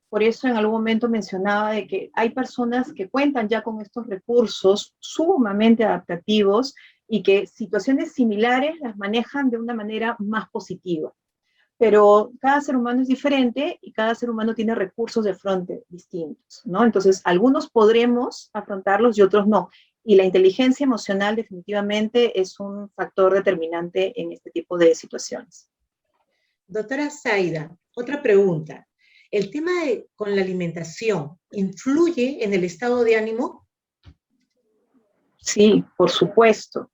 Por eso en algún momento mencionaba de que hay personas que cuentan ya con estos recursos sumamente adaptativos y que situaciones similares las manejan de una manera más positiva. Pero cada ser humano es diferente y cada ser humano tiene recursos de frente distintos, ¿no? Entonces, algunos podremos afrontarlos y otros no. Y la inteligencia emocional definitivamente es un factor determinante en este tipo de situaciones. Doctora Zaida, otra pregunta. ¿El tema con la alimentación influye en el estado de ánimo? Sí, por supuesto.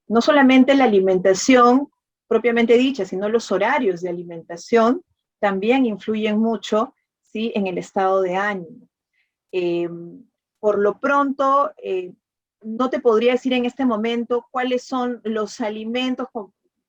No solamente la alimentación propiamente dicha, sino los horarios de alimentación también influyen mucho, ¿sí?, en el estado de ánimo. Eh, por lo pronto, no te podría decir en este momento cuáles son los alimentos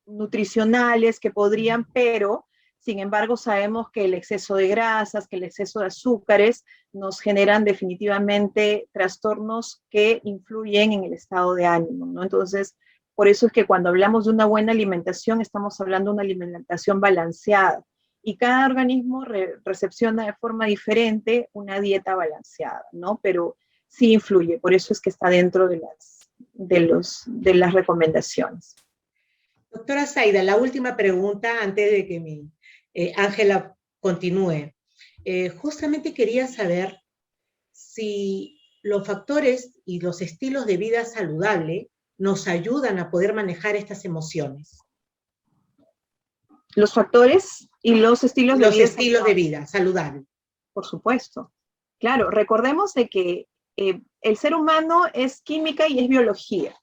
nutricionales que podrían, pero sin embargo sabemos que el exceso de grasas, que el exceso de azúcares nos generan definitivamente trastornos que influyen en el estado de ánimo, ¿no? Entonces, por eso es que cuando hablamos de una buena alimentación, estamos hablando de una alimentación balanceada. Y cada organismo recepciona de forma diferente una dieta balanceada, ¿no? Pero sí influye, por eso es que está dentro de las recomendaciones. Doctora Zaida, la última pregunta antes de que mi Ángela continúe. Justamente quería saber si los factores y los estilos de vida saludable nos ayudan a poder manejar estas emociones. Los factores y los estilos de vida. Los estilos de vida saludable. Por supuesto. Claro, recordemos de que el ser humano es química y es biología,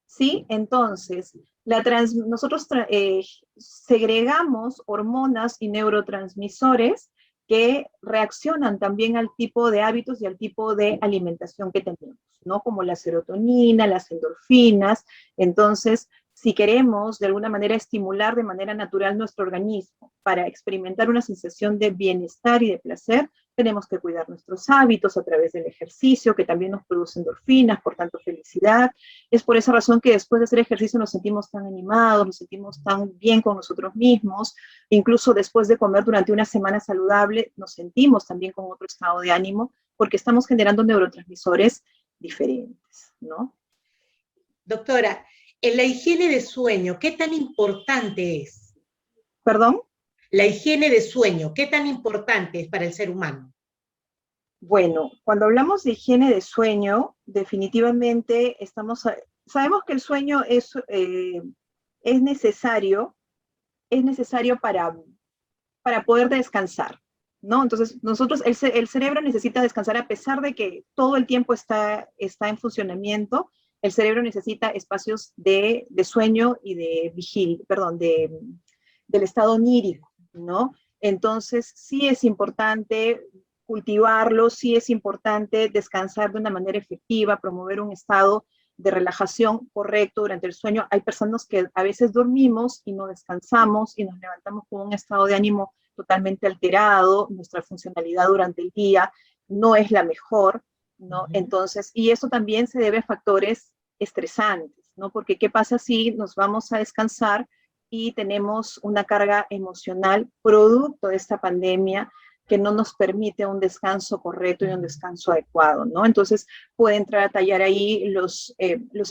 ¿sí? Entonces, nosotros segregamos hormonas y neurotransmisores que reaccionan también al tipo de hábitos y al tipo de alimentación que tenemos, ¿no? Como la serotonina, las endorfinas. Entonces, si queremos de alguna manera estimular de manera natural nuestro organismo para experimentar una sensación de bienestar y de placer, tenemos que cuidar nuestros hábitos a través del ejercicio, que también nos produce endorfinas, por tanto felicidad. Es por esa razón que después de hacer ejercicio nos sentimos tan animados, nos sentimos tan bien con nosotros mismos. Incluso después de comer durante una semana saludable, nos sentimos también con otro estado de ánimo, porque estamos generando neurotransmisores diferentes, ¿no? Doctora, en la higiene de sueño, ¿qué tan importante es? ¿Perdón? La higiene de sueño, ¿qué tan importante es para el ser humano? Bueno, cuando hablamos de higiene de sueño, definitivamente sabemos que el sueño es necesario para poder descansar, ¿no? Entonces, el cerebro necesita descansar a pesar de que todo el tiempo está en funcionamiento. El cerebro necesita espacios de sueño y de vigilia, perdón, del estado onírico, ¿no? Entonces, sí es importante cultivarlo, sí es importante descansar de una manera efectiva, promover un estado de relajación correcto durante el sueño. Hay personas que a veces dormimos y no descansamos y nos levantamos con un estado de ánimo totalmente alterado, nuestra funcionalidad durante el día no es la mejor, ¿no? Entonces, y eso también se debe a factores estresantes, ¿no? Porque ¿qué pasa si nos vamos a descansar y tenemos una carga emocional producto de esta pandemia que no nos permite un descanso correcto y un descanso adecuado, ¿no? Entonces puede entrar a tallar ahí los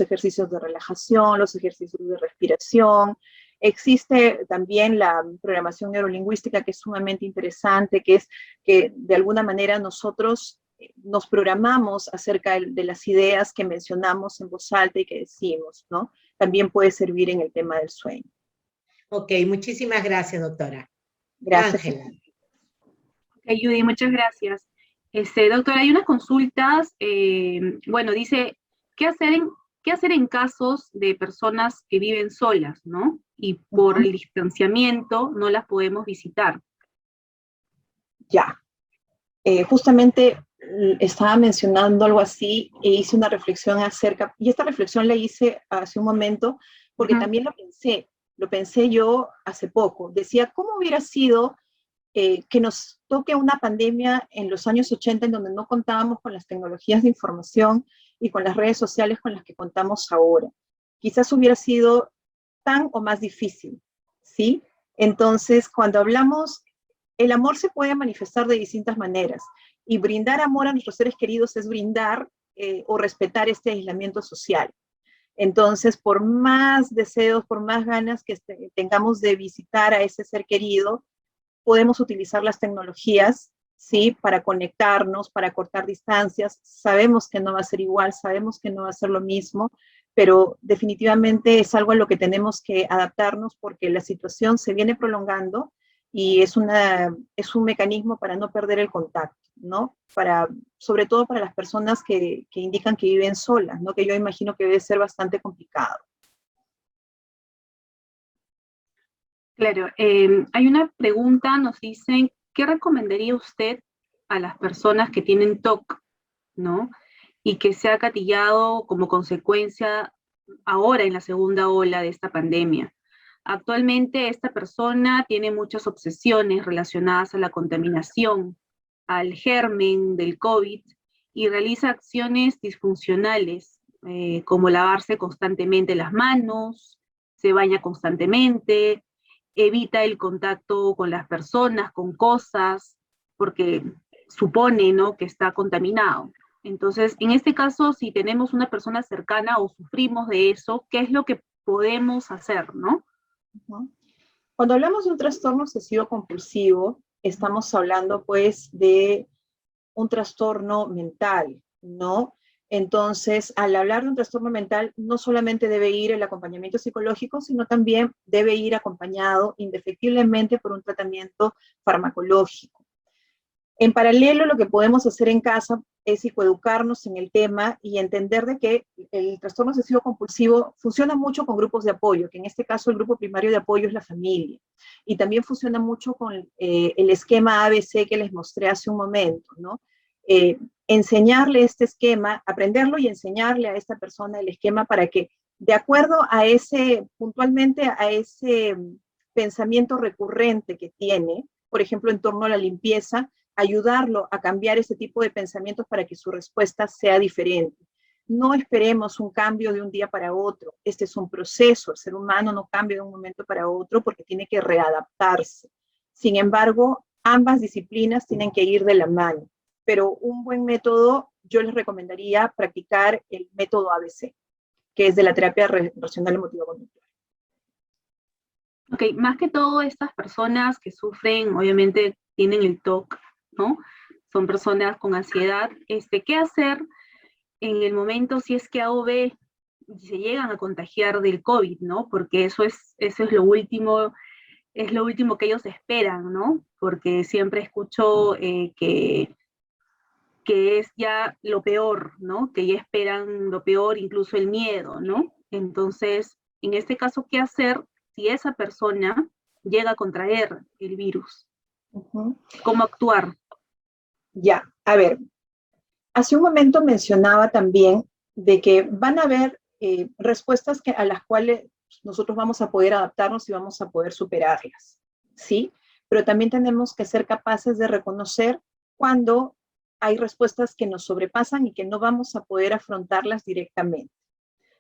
ejercicios de relajación, los ejercicios de respiración. Existe también la programación neurolingüística, que es sumamente interesante, que es que de alguna manera nosotros nos programamos acerca de las ideas que mencionamos en voz alta y que decimos, ¿no? También puede servir en el tema del sueño. Ok, muchísimas gracias, doctora. Gracias. Ángela. Ok, Judy, muchas gracias. Doctora, hay unas consultas, bueno, dice, ¿qué hacer en casos de personas que viven solas, ¿no? Y por el distanciamiento no las podemos visitar. Ya. Justamente estaba mencionando algo así e hice una reflexión acerca, y esta reflexión la hice hace un momento porque también lo pensé yo hace poco. Decía, ¿cómo hubiera sido que nos toque una pandemia en los años 80 en donde no contábamos con las tecnologías de información y con las redes sociales con las que contamos ahora? Quizás hubiera sido tan o más difícil, ¿sí? Entonces, cuando hablamos, el amor se puede manifestar de distintas maneras, y brindar amor a nuestros seres queridos es brindar o respetar este aislamiento social. Entonces, por más deseos, por más ganas que tengamos de visitar a ese ser querido, podemos utilizar las tecnologías, ¿sí? Para conectarnos, para cortar distancias. Sabemos que no va a ser igual, sabemos que no va a ser lo mismo, pero definitivamente es algo a lo que tenemos que adaptarnos porque la situación se viene prolongando y es un mecanismo para no perder el contacto, ¿no? Sobre todo para las personas que indican que viven solas, ¿no? Que yo imagino que debe ser bastante complicado. Claro, hay una pregunta, nos dicen, ¿qué recomendaría usted a las personas que tienen TOC, ¿no? Y que se ha gatillado como consecuencia ahora en la segunda ola de esta pandemia? Actualmente esta persona tiene muchas obsesiones relacionadas a la contaminación, al germen del COVID, y realiza acciones disfuncionales, como lavarse constantemente las manos, se baña constantemente, evita el contacto con las personas, con cosas, porque supone, ¿no?, que está contaminado. Entonces, en este caso, si tenemos una persona cercana o sufrimos de eso, ¿qué es lo que podemos hacer, no? Cuando hablamos de un trastorno obsesivo compulsivo, estamos hablando pues de un trastorno mental, ¿no? Entonces, al hablar de un trastorno mental, no solamente debe ir el acompañamiento psicológico, sino también debe ir acompañado indefectiblemente por un tratamiento farmacológico. En paralelo, lo que podemos hacer en casa es psicoeducarnos en el tema y entender de que el trastorno obsesivo compulsivo funciona mucho con grupos de apoyo, que en este caso el grupo primario de apoyo es la familia. Y también funciona mucho con el esquema ABC que les mostré hace un momento, ¿no? Enseñarle este esquema, aprenderlo y enseñarle a esta persona el esquema para que, de acuerdo a puntualmente a ese pensamiento recurrente que tiene, por ejemplo, en torno a la limpieza, ayudarlo a cambiar ese tipo de pensamientos para que su respuesta sea diferente. No esperemos un cambio de un día para otro. Este es un proceso. El ser humano no cambia de un momento para otro porque tiene que readaptarse. Sin embargo, ambas disciplinas tienen que ir de la mano. Pero un buen método, yo les recomendaría practicar el método ABC, que es de la terapia racional emotiva conductual. Ok, más que todo estas personas que sufren, obviamente tienen el TOC, ¿no? Son personas con ansiedad. ¿Qué hacer en el momento si es que A o B se llegan a contagiar del COVID, ¿no? Porque eso es lo último que ellos esperan, ¿no? Porque siempre escucho que es ya lo peor, ¿no? Que ya esperan lo peor, incluso el miedo, ¿no? Entonces, en este caso, ¿qué hacer si esa persona llega a contraer el virus? ¿Cómo actuar? Ya, a ver, hace un momento mencionaba también de que van a haber respuestas a las cuales nosotros vamos a poder adaptarnos y vamos a poder superarlas, ¿sí? Pero también tenemos que ser capaces de reconocer cuando hay respuestas que nos sobrepasan y que no vamos a poder afrontarlas directamente,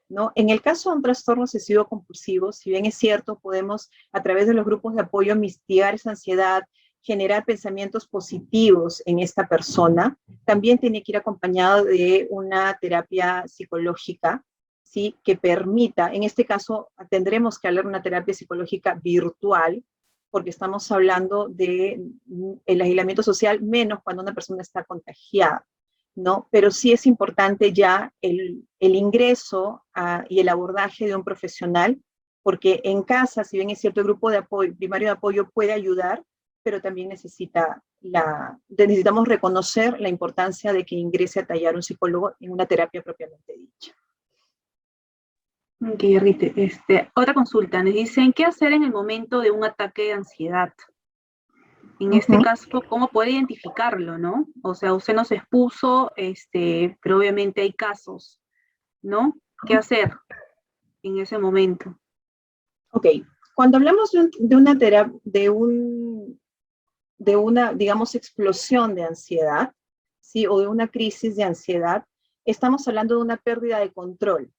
¿no? En el caso de un trastorno obsesivo compulsivo, si bien es cierto, podemos a través de los grupos de apoyo mitigar esa ansiedad, generar pensamientos positivos en esta persona, también tiene que ir acompañado de una terapia psicológica, ¿sí? Que permita, en este caso tendremos que hablar de una terapia psicológica virtual, porque estamos hablando del aislamiento social, menos cuando una persona está contagiada, ¿no? Pero sí es importante ya el ingreso y el abordaje de un profesional, porque en casa, si bien es cierto, el grupo de apoyo, primario de apoyo puede ayudar, pero también necesitamos reconocer la importancia de que ingrese a tallar un psicólogo en una terapia propiamente dicha. Ok, Rite, otra consulta, nos dicen, ¿qué hacer en el momento de un ataque de ansiedad? En este caso, ¿cómo poder identificarlo, no? O sea, usted nos expuso, pero obviamente hay casos, ¿no? ¿Qué hacer en ese momento? Ok, cuando hablamos de una terapia, de una, digamos, explosión de ansiedad, ¿sí? O de una crisis de ansiedad, estamos hablando de una pérdida de control,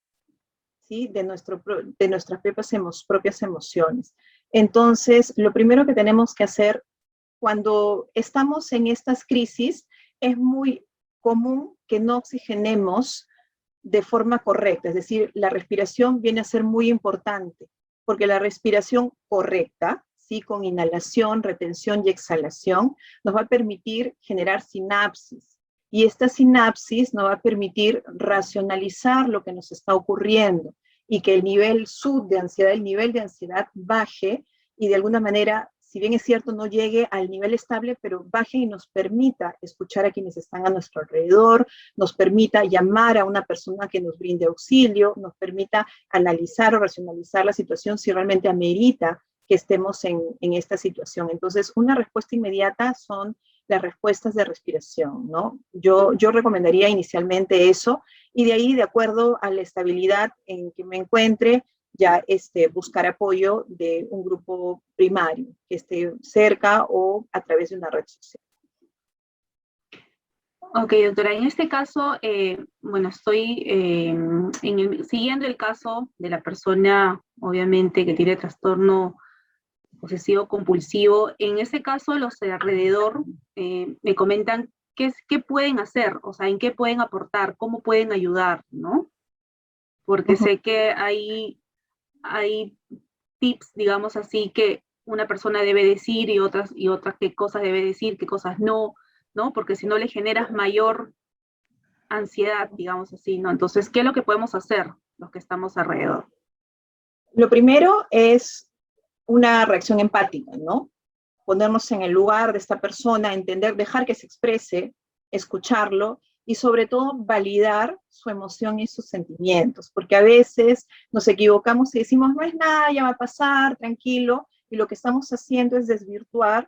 ¿sí? De nuestras propias emociones. Entonces, lo primero que tenemos que hacer cuando estamos en estas crisis, es muy común que no oxigenemos de forma correcta, es decir, la respiración viene a ser muy importante, porque la respiración correcta, ¿sí? Con inhalación, retención y exhalación, nos va a permitir generar sinapsis. Y esta sinapsis nos va a permitir racionalizar lo que nos está ocurriendo y que el nivel sub de ansiedad, el nivel de ansiedad baje y de alguna manera, si bien es cierto, no llegue al nivel estable, pero baje y nos permita escuchar a quienes están a nuestro alrededor, nos permita llamar a una persona que nos brinde auxilio, nos permita analizar o racionalizar la situación si realmente amerita que estemos en esta situación. Entonces, una respuesta inmediata son las respuestas de respiración, ¿no? Yo recomendaría inicialmente eso, y de ahí, de acuerdo a la estabilidad en que me encuentre, ya buscar apoyo de un grupo primario que esté cerca o a través de una red social. Ok, doctora, en este caso, bueno, estoy siguiendo el caso de la persona, obviamente, que tiene trastorno obsesivo compulsivo. En ese caso, los de alrededor me comentan qué pueden hacer, o sea, en qué pueden aportar, cómo pueden ayudar, ¿no? Porque sé que hay tips, digamos así, que una persona debe decir y otras qué cosas debe decir, qué cosas no, ¿no? Porque si no le generas mayor ansiedad, digamos así, ¿no? Entonces, ¿qué es lo que podemos hacer los que estamos alrededor? Lo primero es una reacción empática, ¿no? Ponernos en el lugar de esta persona, entender, dejar que se exprese, escucharlo y sobre todo validar su emoción y sus sentimientos, porque a veces nos equivocamos y decimos, no es nada, ya va a pasar, tranquilo, y lo que estamos haciendo es desvirtuar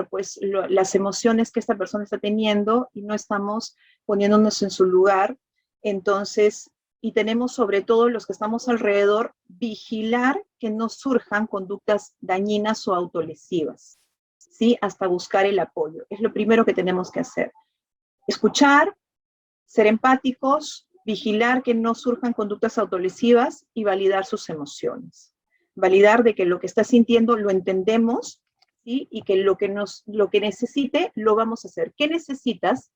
pues las emociones que esta persona está teniendo y no estamos poniéndonos en su lugar. Entonces, y tenemos sobre todo los que estamos alrededor, vigilar que no surjan conductas dañinas o autolesivas, ¿sí? Hasta buscar el apoyo. Es lo primero que tenemos que hacer. Escuchar, ser empáticos, vigilar que no surjan conductas autolesivas y validar sus emociones. Validar de que lo que está sintiendo lo entendemos, ¿sí? Y que lo que necesite lo vamos a hacer. ¿Qué necesitas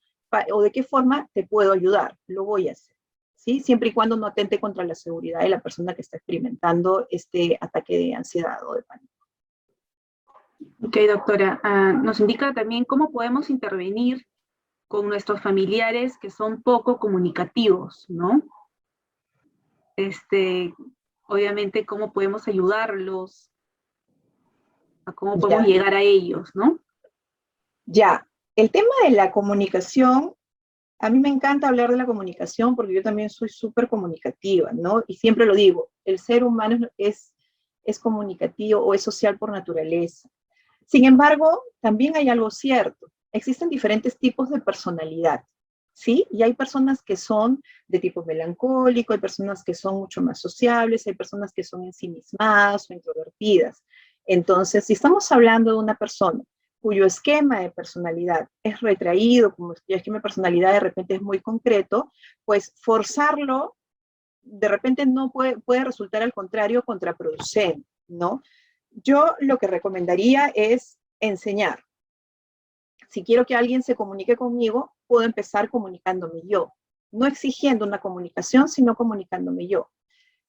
o de qué forma te puedo ayudar? Lo voy a hacer. ¿Sí? Siempre y cuando no atente contra la seguridad de la persona que está experimentando este ataque de ansiedad o de pánico. Ok, doctora, nos indica también cómo podemos intervenir con nuestros familiares que son poco comunicativos, ¿no? Obviamente, cómo podemos ayudarlos, a cómo podemos llegar a ellos, ¿no? Ya, el tema de la comunicación, a mí me encanta hablar de la comunicación porque yo también soy súper comunicativa, ¿no? Y siempre lo digo, el ser humano es comunicativo o es social por naturaleza. Sin embargo, también hay algo cierto. Existen diferentes tipos de personalidad, ¿sí? Y hay personas que son de tipo melancólico, hay personas que son mucho más sociables, hay personas que son ensimismadas o introvertidas. Entonces, si estamos hablando de una persona cuyo esquema de personalidad es retraído, como el esquema de personalidad de repente es muy concreto, pues forzarlo de repente no puede resultar al contrario contraproducente, ¿no? Yo lo que recomendaría es enseñar. Si quiero que alguien se comunique conmigo, puedo empezar comunicándome yo. No exigiendo una comunicación, sino comunicándome yo.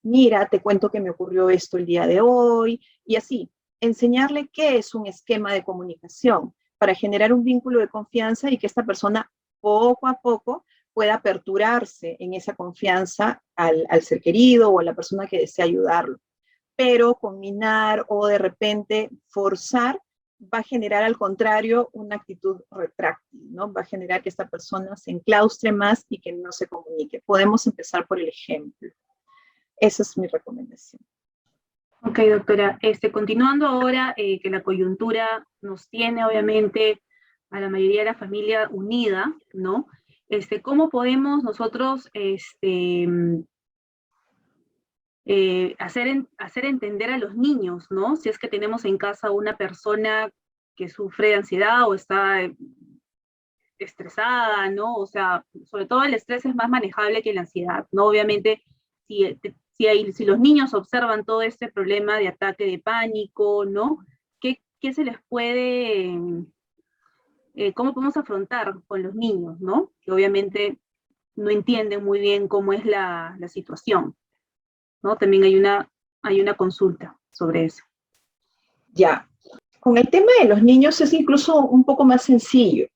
Mira, te cuento que me ocurrió esto el día de hoy, y así. Enseñarle qué es un esquema de comunicación para generar un vínculo de confianza y que esta persona poco a poco pueda aperturarse en esa confianza al ser querido o a la persona que desea ayudarlo. Pero combinar o de repente forzar va a generar al contrario una actitud retráctil, ¿no? Va a generar que esta persona se enclaustre más y que no se comunique. Podemos empezar por el ejemplo. Esa es mi recomendación. Ok, doctora. Continuando ahora, que la coyuntura nos tiene obviamente a la mayoría de la familia unida, ¿no? ¿Cómo podemos nosotros hacer entender a los niños, ¿no? Si es que tenemos en casa una persona que sufre de ansiedad o está estresada, ¿no? O sea, sobre todo el estrés es más manejable que la ansiedad, ¿no? Obviamente, si los niños observan todo este problema de ataque de pánico, ¿no? ¿Qué se les puede, cómo podemos afrontar con los niños, ¿no? Que obviamente no entienden muy bien cómo es la situación, ¿no? También hay una consulta sobre eso. Ya. Con el tema de los niños es incluso un poco más sencillo.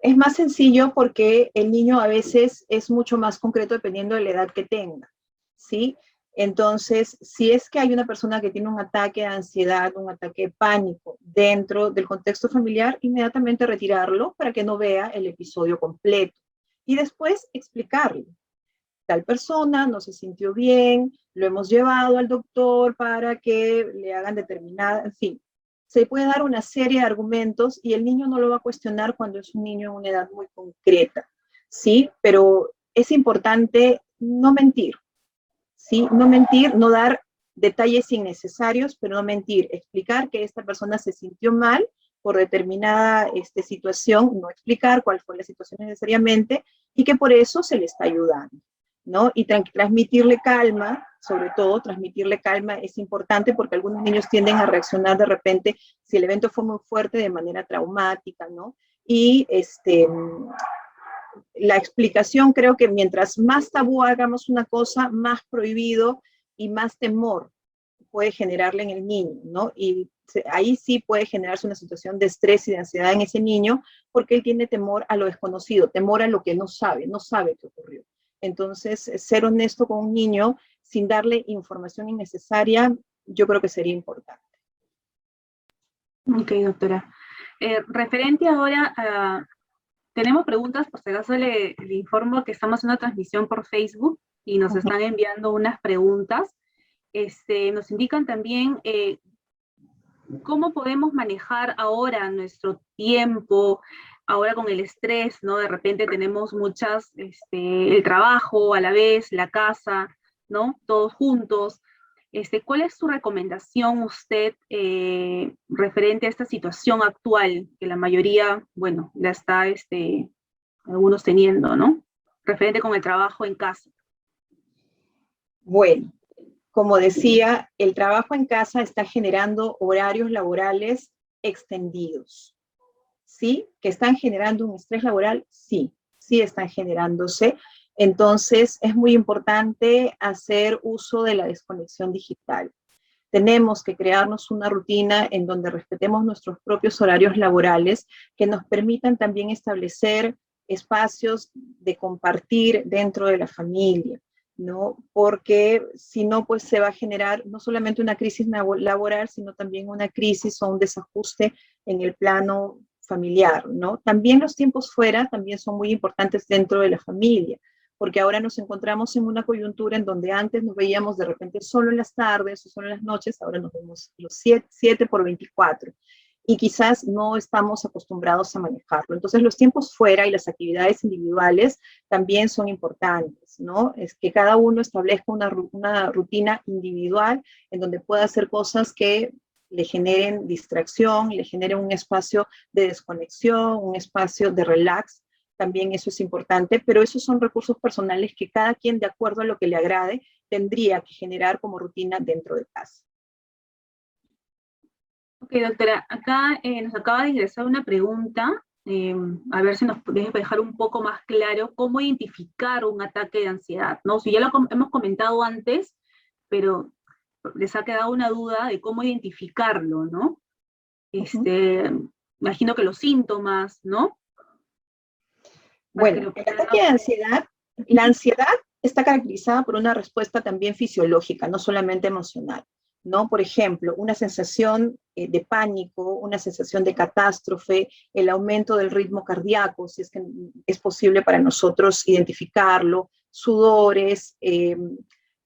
Es más sencillo porque el niño a veces es mucho más concreto dependiendo de la edad que tenga, ¿sí? Entonces, si es que hay una persona que tiene un ataque de ansiedad, un ataque de pánico dentro del contexto familiar, inmediatamente retirarlo para que no vea el episodio completo y después explicarle. Tal persona no se sintió bien, lo hemos llevado al doctor para que le hagan determinada, en fin, se puede dar una serie de argumentos y el niño no lo va a cuestionar cuando es un niño en una edad muy concreta, ¿sí? Pero es importante no mentir, ¿sí? No mentir, no dar detalles innecesarios, pero no mentir, explicar que esta persona se sintió mal por determinada situación, no explicar cuál fue la situación necesariamente y que por eso se le está ayudando, ¿no? Y transmitirle calma, sobre todo transmitirle calma es importante porque algunos niños tienden a reaccionar de repente si el evento fue muy fuerte de manera traumática, ¿no? Y la explicación creo que mientras más tabú hagamos una cosa, más prohibido y más temor puede generarle en el niño, ¿no? Y ahí sí puede generarse una situación de estrés y de ansiedad en ese niño porque él tiene temor a lo desconocido, temor a lo que no sabe qué ocurrió. Entonces, ser honesto con un niño sin darle información innecesaria, yo creo que sería importante. Ok, doctora. Referente ahora a... Tenemos preguntas, por si acaso le informo que estamos en una transmisión por Facebook y nos están enviando unas preguntas. Nos indican también cómo podemos manejar ahora nuestro tiempo, ahora con el estrés, ¿no? De repente tenemos el trabajo a la vez, la casa, ¿no? Todos juntos. ¿Cuál es su recomendación usted referente a esta situación actual que la mayoría, bueno, la está algunos teniendo, ¿no? Referente con el trabajo en casa. Bueno, como decía, el trabajo en casa está generando horarios laborales extendidos. ¿Sí? ¿Que están generando un estrés laboral? Sí, sí están generándose. Entonces, es muy importante hacer uso de la desconexión digital. Tenemos que crearnos una rutina en donde respetemos nuestros propios horarios laborales que nos permitan también establecer espacios de compartir dentro de la familia, ¿no? Porque si no, pues se va a generar no solamente una crisis laboral, sino también una crisis o un desajuste en el plano familiar, ¿no? También los tiempos fuera también son muy importantes dentro de la familia, porque ahora nos encontramos en una coyuntura en donde antes nos veíamos de repente solo en las tardes o solo en las noches, ahora nos vemos los 7 por 24 y quizás no estamos acostumbrados a manejarlo. Entonces los tiempos fuera y las actividades individuales también son importantes, ¿no? Es que cada uno establezca una rutina individual en donde pueda hacer cosas que le generen distracción, le generen un espacio de desconexión, un espacio de relax. También eso es importante, pero esos son recursos personales que cada quien, de acuerdo a lo que le agrade, tendría que generar como rutina dentro de casa. Ok, doctora, acá nos acaba de ingresar una pregunta, a ver si nos puede dejar un poco más claro cómo identificar un ataque de ansiedad, ¿no? Si ya lo hemos comentado antes, pero les ha quedado una duda de cómo identificarlo, ¿no? Imagino que los síntomas, ¿no? Bueno, el ataque de ansiedad, la ansiedad está caracterizada por una respuesta también fisiológica, no solamente emocional, ¿no? Por ejemplo, una sensación de pánico, una sensación de catástrofe, el aumento del ritmo cardíaco, si es que es posible para nosotros identificarlo, sudores,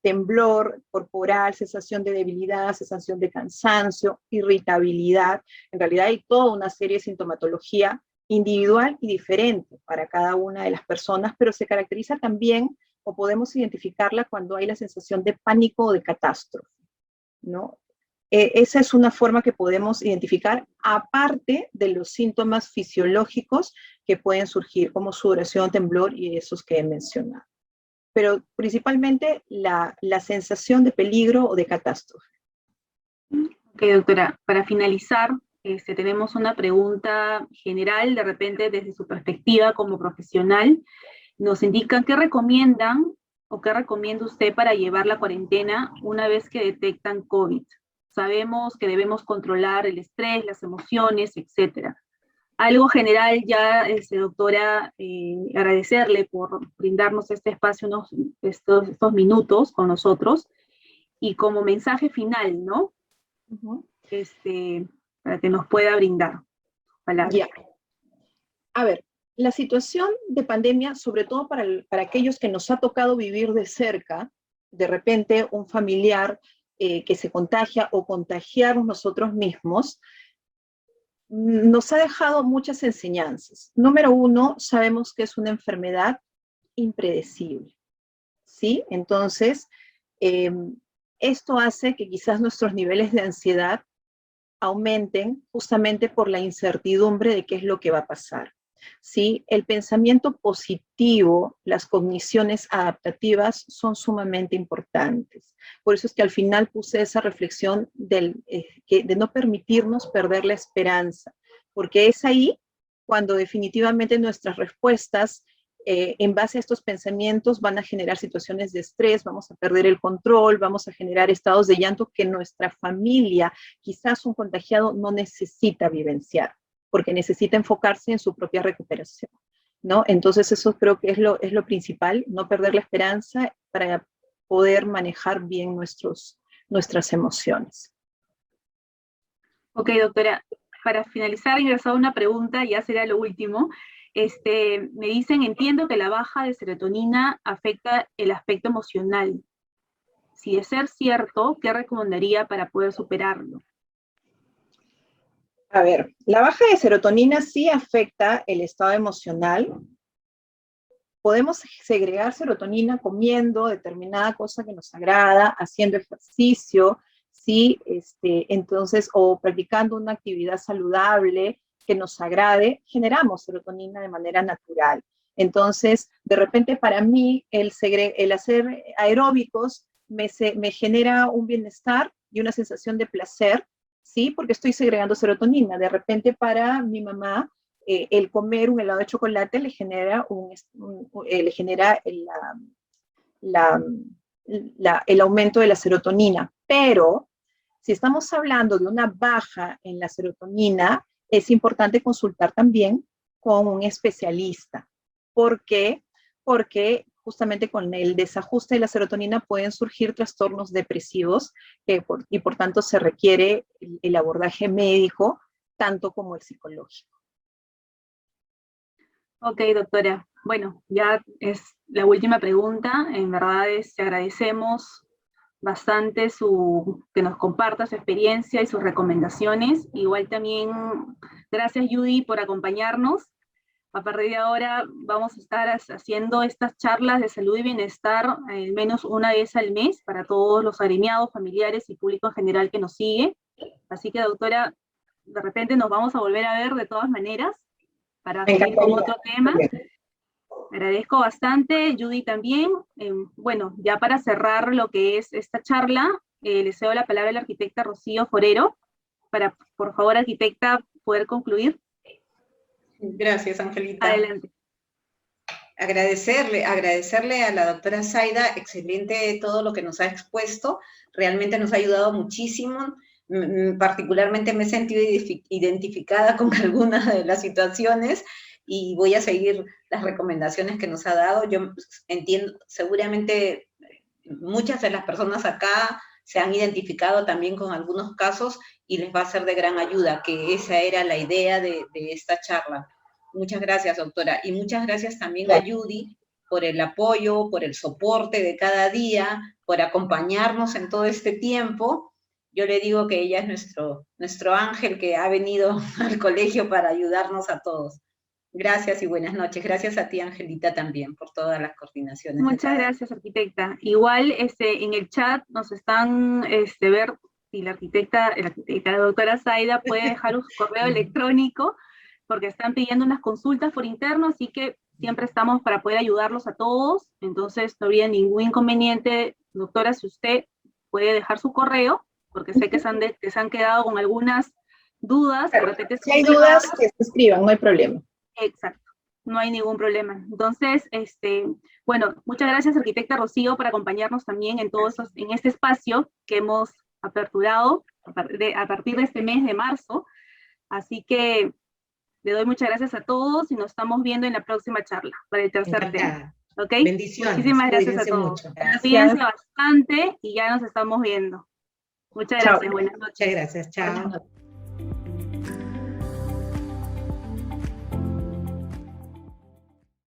temblor corporal, sensación de debilidad, sensación de cansancio, irritabilidad. En realidad hay toda una serie de sintomatología individual y diferente para cada una de las personas, pero se caracteriza también, o podemos identificarla cuando hay la sensación de pánico o de catástrofe, ¿no? Esa es una forma que podemos identificar, aparte de los síntomas fisiológicos que pueden surgir, como sudoración, temblor y esos que he mencionado. Pero principalmente la sensación de peligro o de catástrofe. Ok, doctora, para finalizar, tenemos una pregunta general, de repente desde su perspectiva como profesional. Nos indican qué recomiendan o qué recomienda usted para llevar la cuarentena una vez que detectan COVID. Sabemos que debemos controlar el estrés, las emociones, etc. Algo general ya, doctora, agradecerle por brindarnos este espacio, estos minutos con nosotros, y como mensaje final, ¿no? Para que nos pueda brindar palabras. Ya. A ver, la situación de pandemia, sobre todo para aquellos que nos ha tocado vivir de cerca, de repente un familiar que se contagia o contagiarnos nosotros mismos, nos ha dejado muchas enseñanzas. Número uno, sabemos que es una enfermedad impredecible, ¿sí? Entonces, esto hace que quizás nuestros niveles de ansiedad aumenten justamente por la incertidumbre de qué es lo que va a pasar. ¿Sí? El pensamiento positivo, las cogniciones adaptativas son sumamente importantes. Por eso es que al final puse esa reflexión de no permitirnos perder la esperanza, porque es ahí cuando definitivamente nuestras respuestas en base a estos pensamientos van a generar situaciones de estrés, vamos a perder el control, vamos a generar estados de llanto que nuestra familia, quizás un contagiado, no necesita vivenciar, porque necesita enfocarse en su propia recuperación, ¿no? Entonces eso creo que es lo principal, no perder la esperanza para poder manejar bien nuestras emociones. Ok, doctora, para finalizar, ingresado una pregunta, ya será lo último. Me dicen, entiendo que la baja de serotonina afecta el aspecto emocional. Si de ser cierto, ¿qué recomendaría para poder superarlo? A ver, la baja de serotonina sí afecta el estado emocional. Podemos segregar serotonina comiendo determinada cosa que nos agrada, haciendo ejercicio, ¿sí? Entonces, o practicando una actividad saludable que nos agrade, generamos serotonina de manera natural. Entonces, de repente para mí, el hacer aeróbicos me genera un bienestar y una sensación de placer, ¿sí? Porque estoy segregando serotonina. De repente para mi mamá, el comer un helado de chocolate le genera, el aumento de la serotonina. Pero si estamos hablando de una baja en la serotonina, es importante consultar también con un especialista. ¿Por qué? Porque justamente con el desajuste de la serotonina pueden surgir trastornos depresivos y por tanto se requiere el abordaje médico tanto como el psicológico. Ok, doctora. Bueno, ya es la última pregunta. En verdad te agradecemos bastante que nos comparta su experiencia y sus recomendaciones. Igual también, gracias Judy por acompañarnos. A partir de ahora vamos a estar haciendo estas charlas de salud y bienestar al menos una vez al mes para todos los agremiados, familiares y público en general que nos sigue. Así que, doctora, de repente nos vamos a volver a ver de todas maneras para seguir con otro tema. Agradezco bastante, Judy también. Bueno, ya para cerrar lo que es esta charla, le cedo la palabra a la arquitecta Rocío Forero, para, por favor, arquitecta, poder concluir. Gracias, Angelita. Adelante. Agradecerle a la doctora Zaida, excelente todo lo que nos ha expuesto, realmente nos ha ayudado muchísimo, particularmente me he sentido identificada con algunas de las situaciones y voy a seguir las recomendaciones que nos ha dado. Yo entiendo, seguramente muchas de las personas acá se han identificado también con algunos casos y les va a ser de gran ayuda, que esa era la idea de esta charla. Muchas gracias, doctora. Y muchas gracias también a Judy por el apoyo, por el soporte de cada día, por acompañarnos en todo este tiempo. Yo le digo que ella es nuestro ángel que ha venido al colegio para ayudarnos a todos. Gracias y buenas noches. Gracias a ti, Angelita, también, por todas las coordinaciones. Muchas gracias, arquitecta. Igual en el chat nos están ver si la doctora Zaida puede dejar un correo electrónico, porque están pidiendo unas consultas por interno, así que siempre estamos para poder ayudarlos a todos. Entonces no habría ningún inconveniente, doctora, si usted puede dejar su correo, porque sé que se han quedado con algunas dudas. Claro, si hay dudas, que se escriban, no hay problema. Exacto, no hay ningún problema. Entonces, bueno, muchas gracias, arquitecta Rocío, por acompañarnos también en este espacio que hemos aperturado a partir de este mes de marzo. Así que le doy muchas gracias a todos y nos estamos viendo en la próxima charla para el tercer tema. ¿Ok? Bendiciones. Muchísimas gracias a todos. Cuídense bastante y ya nos estamos viendo. Muchas gracias. Buenas noches. Muchas gracias. Chao.